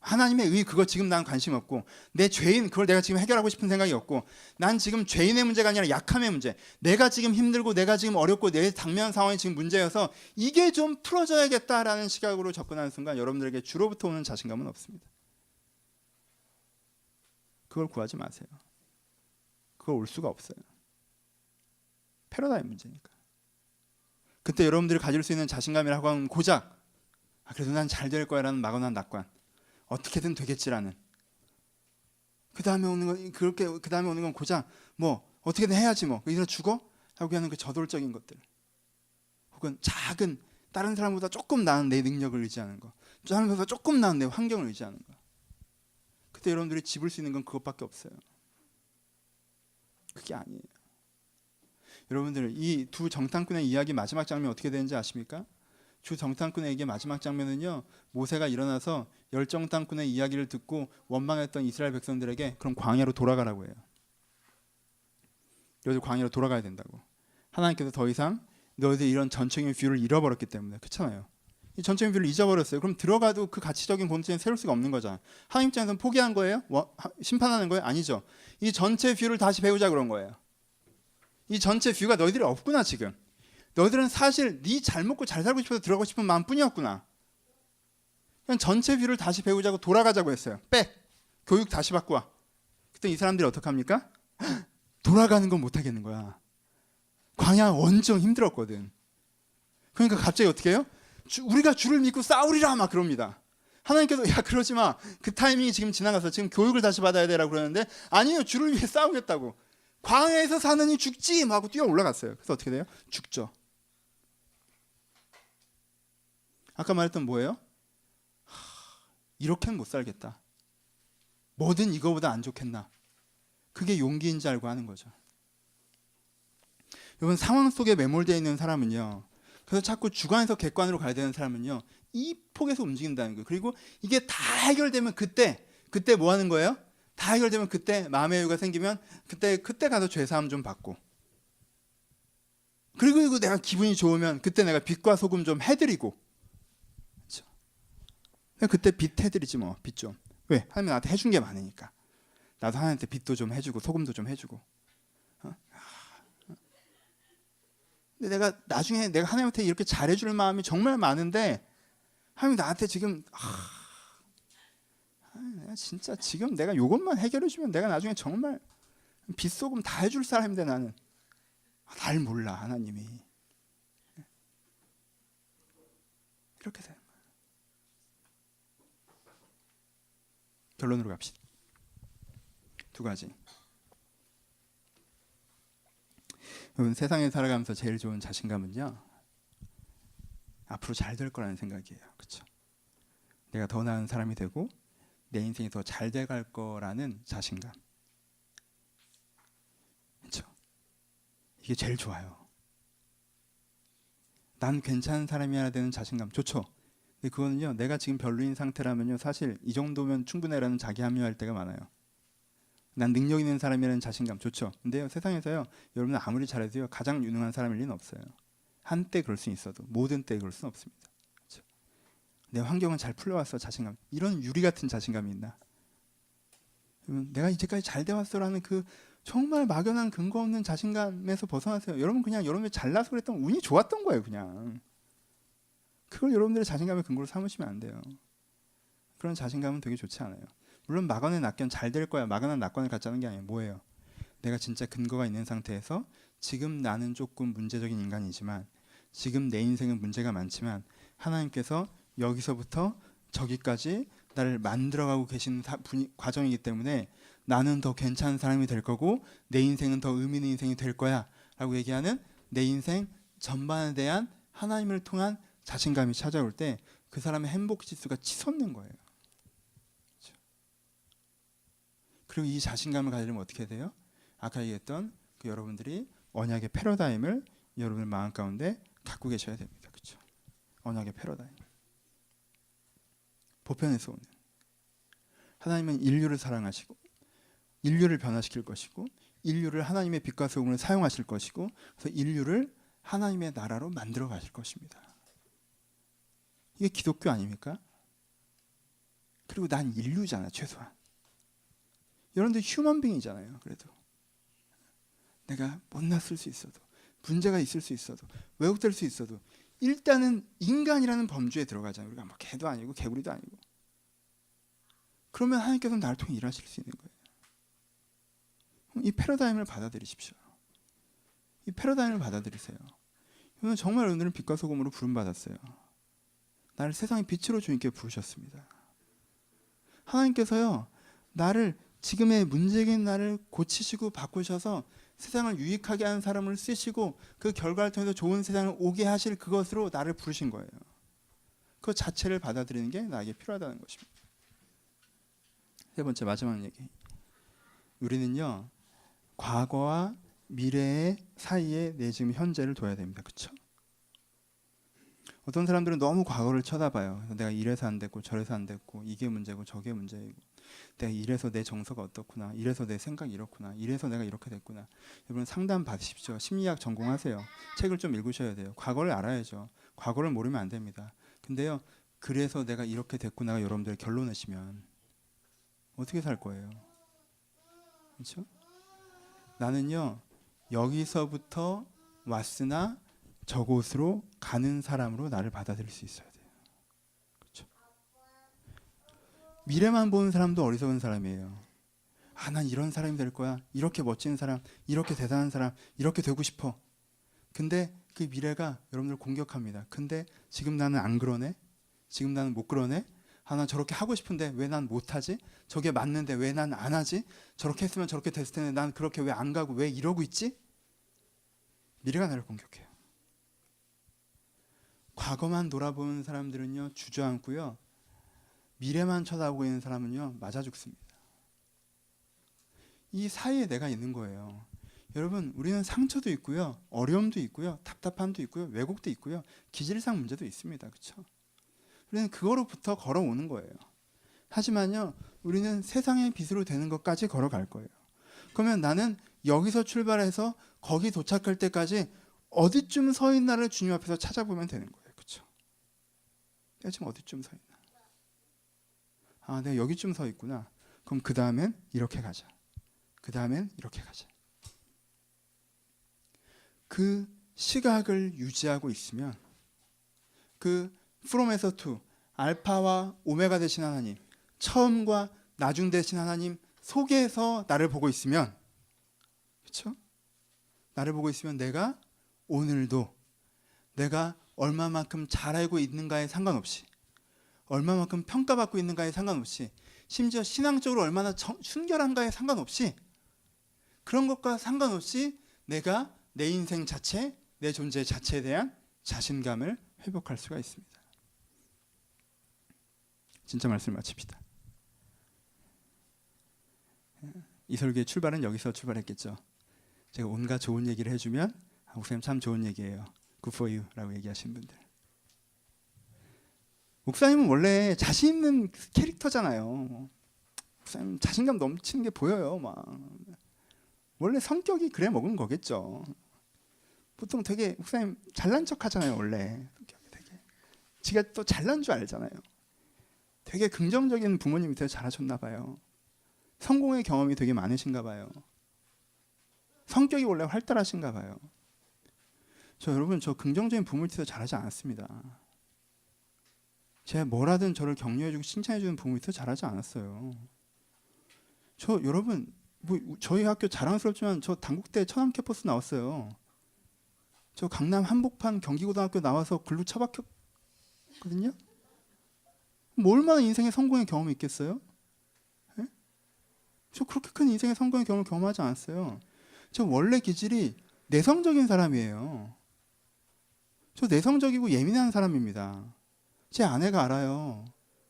Speaker 1: 하나님의 의 그거 지금 난 관심 없고 내 죄인 그걸 내가 지금 해결하고 싶은 생각이 없고 난 지금 죄인의 문제가 아니라 약함의 문제 내가 지금 힘들고 내가 지금 어렵고 내 당면한 상황이 지금 문제여서 이게 좀 풀어져야겠다라는 시각으로 접근하는 순간 여러분들에게 주로부터 오는 자신감은 없습니다. 그걸 구하지 마세요. 그걸 올 수가 없어요. 패러다임 문제니까. 그때 여러분들이 가질 수 있는 자신감이라고 하면 고작 그래도 난 잘 될 거야 라는 막연한 낙관 어떻게든 되겠지라는 그 다음에 오는 건 그렇게 그 다음에 오는 건 고작 뭐 어떻게든 해야지 뭐 이래서 죽어 하고 하는 그 저돌적인 것들, 혹은 작은 다른 사람보다 조금 나은 내 능력을 의지하는 거, 다른 사람보다 조금 나은 내 환경을 의지하는 거. 그때 여러분들이 집을 수 있는 건 그것밖에 없어요. 그게 아니에요. 여러분들 이 두 정탐꾼의 이야기 마지막 장면 어떻게 되는지 아십니까? 두 정탐꾼에게 마지막 장면은요, 모세가 일어나서 열 정탐꾼의 이야기를 듣고 원망했던 이스라엘 백성들에게 그럼 광야로 돌아가라고 해요. 너희들 광야로 돌아가야 된다고. 하나님께서 더 이상 너희들 이런 전적인 뷰를 잃어버렸기 때문에. 그렇잖아요. 이 전적인 뷰를 잊어버렸어요. 그럼 들어가도 그 가치적인 본질은 세울 수가 없는 거잖아. 하나님 입장에서는 포기한 거예요? 심판하는 거예요? 아니죠. 이 전체 뷰를 다시 배우자 그런 거예요. 이 전체 뷰가 너희들이 없구나. 지금 너희들은 사실 네 잘 먹고 잘 살고 싶어서 들어가고 싶은 마음뿐이었구나. 그냥 전체 뷰를 다시 배우자고 돌아가자고 했어요. 교육 다시 받고 와. 그때 이 사람들이 어떡합니까? 돌아가는 건 못하겠는 거야. 광야 원정 힘들었거든. 그러니까 갑자기 어떻게 해요? 우리가 주를 믿고 싸우리라 막 그럽니다. 하나님께서 야 그러지 마. 그 타이밍이 지금 지나가서 지금 교육을 다시 받아야 되라고 그러는데 아니에요. 주를 위해 싸우겠다고. 광야에서 사느니 죽지 하고 뛰어 올라갔어요. 그래서 어떻게 돼요? 죽죠. 아까 말했던 뭐예요? 이렇게는 못 살겠다. 뭐든 이거보다 안 좋겠나. 그게 용기인지 알고 하는 거죠. 여러분 상황 속에 매몰되어 있는 사람은요, 그래서 자꾸 주관에서 객관으로 가야 되는 사람은요, 이 폭에서 움직인다는 거예요. 그리고 이게 다 해결되면 그때 뭐 하는 거예요? 다 해결되면 그때 마음의 여유가 생기면 그때 가서 죄사함 좀 받고, 그리고 내가 기분이 좋으면 그때 내가 빚과 소금 좀 해드리고, 그렇죠? 그때 빚 해드리지 뭐. 빚 좀. 왜? 하나님 나한테 해준 게 많으니까. 나도 하나님한테 빚도 좀 해주고 소금도 좀 해주고. 근데 내가 나중에 내가 하나님한테 이렇게 잘해줄 마음이 정말 많은데 하나님 나한테 지금 내가 진짜 지금 내가 이것만 해결해주면 내가 나중에 정말 빚소금 다 해줄 사람인데 나는 날 몰라 하나님이. 이렇게 되는 거예요. 결론으로 갑시다. 두 가지. 여러분 세상에 살아가면서 제일 좋은 자신감은요, 앞으로 잘 될 거라는 생각이에요. 그렇죠? 내가 더 나은 사람이 되고 내 인생이 더 잘 돼갈 거라는 자신감. 그렇죠? 이게 제일 좋아요. 난 괜찮은 사람이어야 되는 자신감 좋죠. 근데 그거는요, 내가 지금 별로인 상태라면요, 사실 이 정도면 충분해라는 자기 합리화할 때가 많아요. 난 능력 있는 사람이라는 자신감 좋죠. 근데요, 세상에서요, 여러분은 아무리 잘해도요, 가장 유능한 사람일 리는 없어요. 한때 그럴 수 있어도 모든 때 그럴 수는 없습니다. 그렇죠? 내 환경은 잘 풀려왔어 자신감. 이런 유리 같은 자신감이 있나? 내가 이제까지 잘 돼왔어라는 그 정말 막연한 근거 없는 자신감에서 벗어나세요. 여러분 그냥 여러분이 잘나서 그랬던 운이 좋았던 거예요. 그냥 그걸 여러분들의 자신감의 근거로 삼으시면 안 돼요. 그런 자신감은 되게 좋지 않아요. 물론 막연한 낙견 잘 될 거야, 막연한 낙관을 갖자는 게 아니에요. 뭐예요? 내가 진짜 근거가 있는 상태에서 지금 나는 조금 문제적인 인간이지만, 지금 내 인생은 문제가 많지만 하나님께서 여기서부터 저기까지 나를 만들어가고 계신 과정이기 때문에 나는 더 괜찮은 사람이 될 거고 내 인생은 더 의미 있는 인생이 될 거야 라고 얘기하는 내 인생 전반에 대한 하나님을 통한 자신감이 찾아올 때 그 사람의 행복 지수가 치솟는 거예요. 그렇죠? 그리고 이 자신감을 가지려면 어떻게 돼요? 아까 얘기했던 그 여러분들이 언약의 패러다임을 여러분의 마음 가운데 갖고 계셔야 됩니다. 그렇죠? 언약의 패러다임. 보편에서 오는 하나님은 인류를 사랑하시고 인류를 변화시킬 것이고 인류를 하나님의 빛과 소금을 사용하실 것이고, 그래서 인류를 하나님의 나라로 만들어 가실 것입니다. 이게 기독교 아닙니까? 그리고 난 인류잖아. 최소한 여러분들 휴먼빙이잖아요. 그래도 내가 못났을 수 있어도, 문제가 있을 수 있어도, 왜곡될 수 있어도 일단은 인간이라는 범주에 들어가잖아요. 우리가 막 개도 아니고 개구리도 아니고. 그러면 하나님께서는 나를 통해 일하실 수 있는 거예요. 이 패러다임을 받아들이십시오. 이 패러다임을 받아들이세요. 여러분 정말 오늘은 빛과 소금으로 부름받았어요. 나를 세상의 빛으로 주님께 부르셨습니다. 하나님께서요, 나를 지금의 문제인 나를 고치시고 바꾸셔서 세상을 유익하게 하는 사람을 쓰시고 그 결과를 통해서 좋은 세상을 오게 하실 그것으로 나를 부르신 거예요. 그 자체를 받아들이는 게 나에게 필요하다는 것입니다. 세 번째 마지막 얘기. 우리는요 과거와 미래의 사이에 내 지금 현재를 둬야 됩니다. 그렇죠? 어떤 사람들은 너무 과거를 쳐다봐요. 내가 이래서 안 됐고 저래서 안 됐고 이게 문제고 저게 문제이고 내가 이래서 내 정서가 어떻구나, 이래서 내 생각이 이렇구나, 이래서 내가 이렇게 됐구나. 여러분 상담 받으십시오. 심리학 전공하세요. 책을 좀 읽으셔야 돼요. 과거를 알아야죠. 과거를 모르면 안 됩니다. 근데요 그래서 내가 이렇게 됐구나가 여러분들 결론내시면 어떻게 살 거예요? 그렇죠? 나는요 여기서부터 왔으나 저곳으로 가는 사람으로 나를 받아들일 수 있어야 돼요. 그렇죠? 미래만 보는 사람도 어리석은 사람이에요. 아, 난 이런 사람이 될 거야. 이렇게 멋진 사람, 이렇게 대단한 사람, 이렇게 되고 싶어. 근데 그 미래가 여러분들 공격합니다. 근데 지금 나는 안 그러네? 지금 나는 못 그러네? 아, 난 저렇게 하고 싶은데 왜 난 못하지? 저게 맞는데 왜 난 안 하지? 저렇게 했으면 저렇게 됐을 텐데 난 그렇게 왜 안 가고 왜 이러고 있지? 미래가 나를 공격해요. 과거만 돌아보는 사람들은요 주저앉고요. 미래만 쳐다보고 있는 사람은요 맞아 죽습니다. 이 사이에 내가 있는 거예요. 여러분 우리는 상처도 있고요. 어려움도 있고요. 답답함도 있고요. 왜곡도 있고요. 기질상 문제도 있습니다. 그렇죠? 우리는 그거로부터 걸어오는 거예요. 하지만요 우리는 세상의 빛으로 되는 것까지 걸어갈 거예요. 그러면 나는 여기서 출발해서 거기 도착할 때까지 어디쯤 서 있나를 주님 앞에서 찾아보면 되는 거예요. 그렇죠? 내가 지금 어디쯤 서 있나? 아, 내가 여기쯤 서 있구나. 그럼 그 다음엔 이렇게 가자. 그 다음엔 이렇게 가자. 그 시각을 유지하고 있으면 그 프롬에서 투 알파와 오메가 되신 하나님, 처음과 나중 되신 하나님 속에서 나를 보고 있으면, 그렇죠? 나를 보고 있으면 내가 오늘도 내가 얼마만큼 잘 알고 있는가에 상관없이, 얼마만큼 평가받고 있는가에 상관없이, 심지어 신앙적으로 얼마나 순결한가에 상관없이, 그런 것과 상관없이 내가 내 인생 자체, 내 존재 자체에 대한 자신감을 회복할 수가 있습니다. 진짜 말씀 마칩시다. 이 설교의 출발은 여기서 출발했겠죠. 제가 온갖 좋은 얘기를 해주면 목사님 참 좋은 얘기예요. Good for you 라고 얘기하시는 분들. 목사님은 원래 자신 있는 캐릭터잖아요. 목사님 자신감 넘치는 게 보여요. 막 원래 성격이 그래 먹은 거겠죠. 보통 되게 목사님 잘난 척 하잖아요. 원래 성격이 되게 지가 또 잘난 줄 알잖아요. 되게 긍정적인 부모님 밑에서 자라셨나 봐요. 성공의 경험이 되게 많으신가 봐요. 성격이 원래 활달하신가 봐요. 여러분 저 긍정적인 부모 밑에서 자라지 않았습니다. 제가 뭐라든 저를 격려해주고 칭찬해주는 부모 밑에서 자라지 않았어요. 여러분 저희 학교 자랑스럽지만 저 단국대 천안 캠퍼스 나왔어요. 저 강남 한복판 경기고등학교 나와서 글로 처박혔거든요. 뭐 얼마나 인생의 성공의 경험이 있겠어요? 네? 저 그렇게 큰 인생의 성공의 경험을 경험하지 않았어요. 저 원래 기질이 내성적인 사람이에요. 저 내성적이고 예민한 사람입니다. 제 아내가 알아요.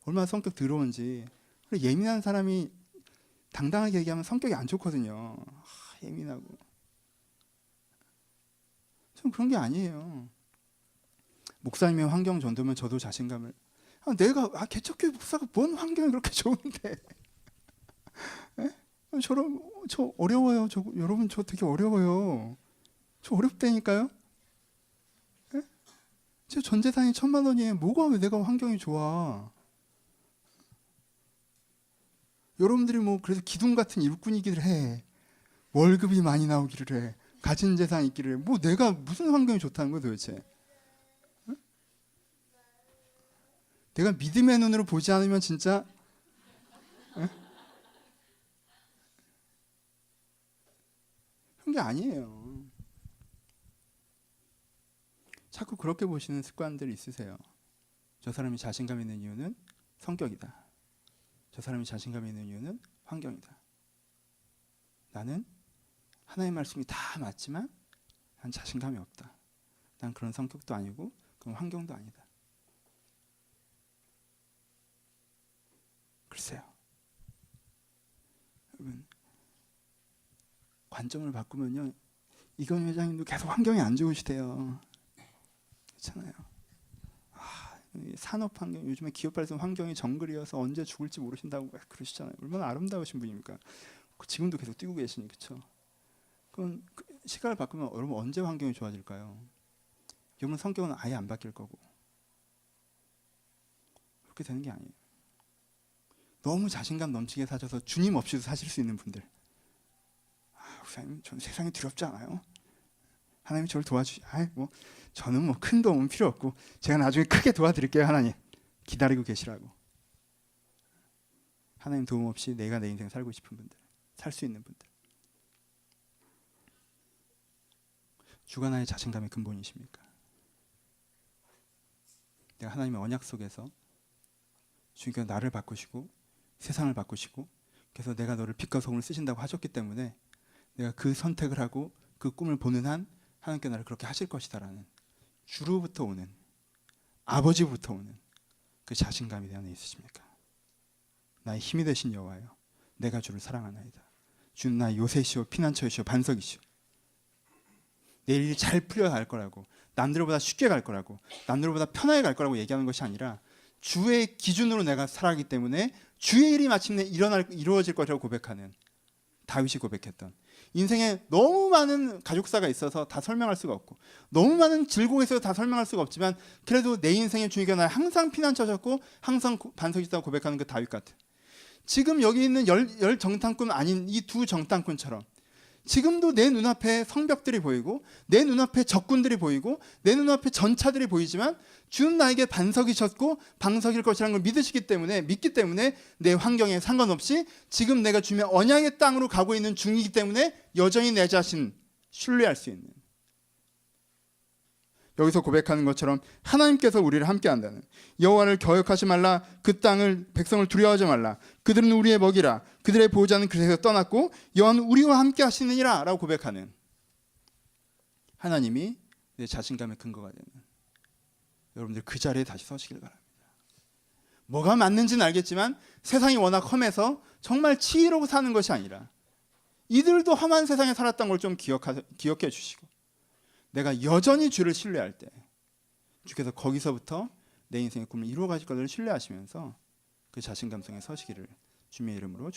Speaker 1: 얼마나 성격 더러운지. 예민한 사람이 당당하게 얘기하면 성격이 안 좋거든요. 예민하고. 전 그런 게 아니에요. 목사님의 환경 정도면 저도 자신감을 내가 개척교회 목사가 뭔 환경이 그렇게 좋은데 저 어려워요. 여러분 저 되게 어려워요. 저 어렵다니까요. 제 전 재산이 1,000만 원이에요. 뭐가 왜 내가 환경이 좋아? 여러분들이 뭐 그래서 기둥 같은 일꾼이기를 해. 월급이 많이 나오기를 해. 가진 재산이 있기를 해. 뭐 내가 무슨 환경이 좋다는 거야 도대체? 내가 믿음의 눈으로 보지 않으면 진짜 그런 게 아니에요. 자꾸 그렇게 보시는 습관들이 있으세요. 저 사람이 자신감 있는 이유는 성격이다. 저 사람이 자신감 있는 이유는 환경이다. 나는 하나님의 말씀이 다 맞지만 난 자신감이 없다. 난 그런 성격도 아니고 그런 환경도 아니다. 글쎄요. 여러분, 관점을 바꾸면요, 이건 회장님도 계속 환경이 안 좋으시대요. 그렇잖아요. 산업 환경, 요즘에 기업 발전 환경이 정글이어서 언제 죽을지 모르신다고 그러시잖아요. 얼마나 아름다우신 분입니까? 지금도 계속 뛰고 계시니, 그렇죠? 그럼 시각을 바꾸면 여러분 언제 환경이 좋아질까요? 여러분 성격은 아예 안 바뀔 거고. 그렇게 되는 게 아니에요. 너무 자신감 넘치게 사셔서 주님 없이도 사실 수 있는 분들. 목사님, 저는 세상이 두렵지 않아요. 하나님이 저를 저는 뭐 큰 도움은 필요 없고 제가 나중에 크게 도와드릴게요. 하나님 기다리고 계시라고. 하나님 도움 없이 내가 내 인생 살고 싶은 분들, 살 수 있는 분들. 주가 나의 자신감의 근본이십니까? 내가 하나님의 언약 속에서 주님께서 나를 바꾸시고 세상을 바꾸시고 그래서 내가 너를 빛과 소금을 쓰신다고 하셨기 때문에 내가 그 선택을 하고 그 꿈을 보는 한 하나님께 나를 그렇게 하실 것이다라는 주로부터 오는, 아버지부터 오는 그 자신감이 내 안에 있으십니까? 나의 힘이 되신 여호와여, 내가 주를 사랑하나이다. 주는 나의 요새시오 피난처이시오 반석이시오. 내 일이 잘 풀려갈 거라고, 남들보다 쉽게 갈 거라고, 남들보다 편하게 갈 거라고 얘기하는 것이 아니라 주의 기준으로 내가 살아가기 때문에 주의 일이 마침내 이루어질 것이라고 고백하는, 다윗이 고백했던, 인생에 너무 많은 가족사가 있어서 다 설명할 수가 없고 너무 많은 질곡이 있어서 다 설명할 수가 없지만 그래도 내 인생의 주님께서 나를 항상 피난처셨고 항상 반석이시다고 고백하는 그 다윗 같은, 지금 여기 있는 열 정탐꾼 아닌 이 두 정탐꾼처럼 지금도 내 눈앞에 성벽들이 보이고 내 눈앞에 적군들이 보이고 내 눈앞에 전차들이 보이지만 주는 나에게 반석이셨고 방석일 것이라는 걸 믿기 때문에 내 환경에 상관없이 지금 내가 주님의 언약의 땅으로 가고 있는 중이기 때문에 여전히 내 자신 신뢰할 수 있는, 여기서 고백하는 것처럼 하나님께서 우리를 함께한다는, 여호와를 거역하지 말라, 그 땅을 백성을 두려워하지 말라, 그들은 우리의 먹이라, 그들의 보호자는 그에서 떠났고 여호와는 우리와 함께 하시느니라 라고 고백하는 하나님이 내 자신감의 근거가 되는, 여러분들 그 자리에 다시 서시길 바랍니다. 뭐가 맞는지는 알겠지만 세상이 워낙 험해서 정말 치이러고 사는 것이 아니라 이들도 험한 세상에 살았던 걸 좀 기억해 주시고 내가 여전히 주를 신뢰할 때 주께서 거기서부터 내 인생의 꿈을 이루어 가실 것을 신뢰하시면서 그 자신감 속에 서시기를 주님의 이름으로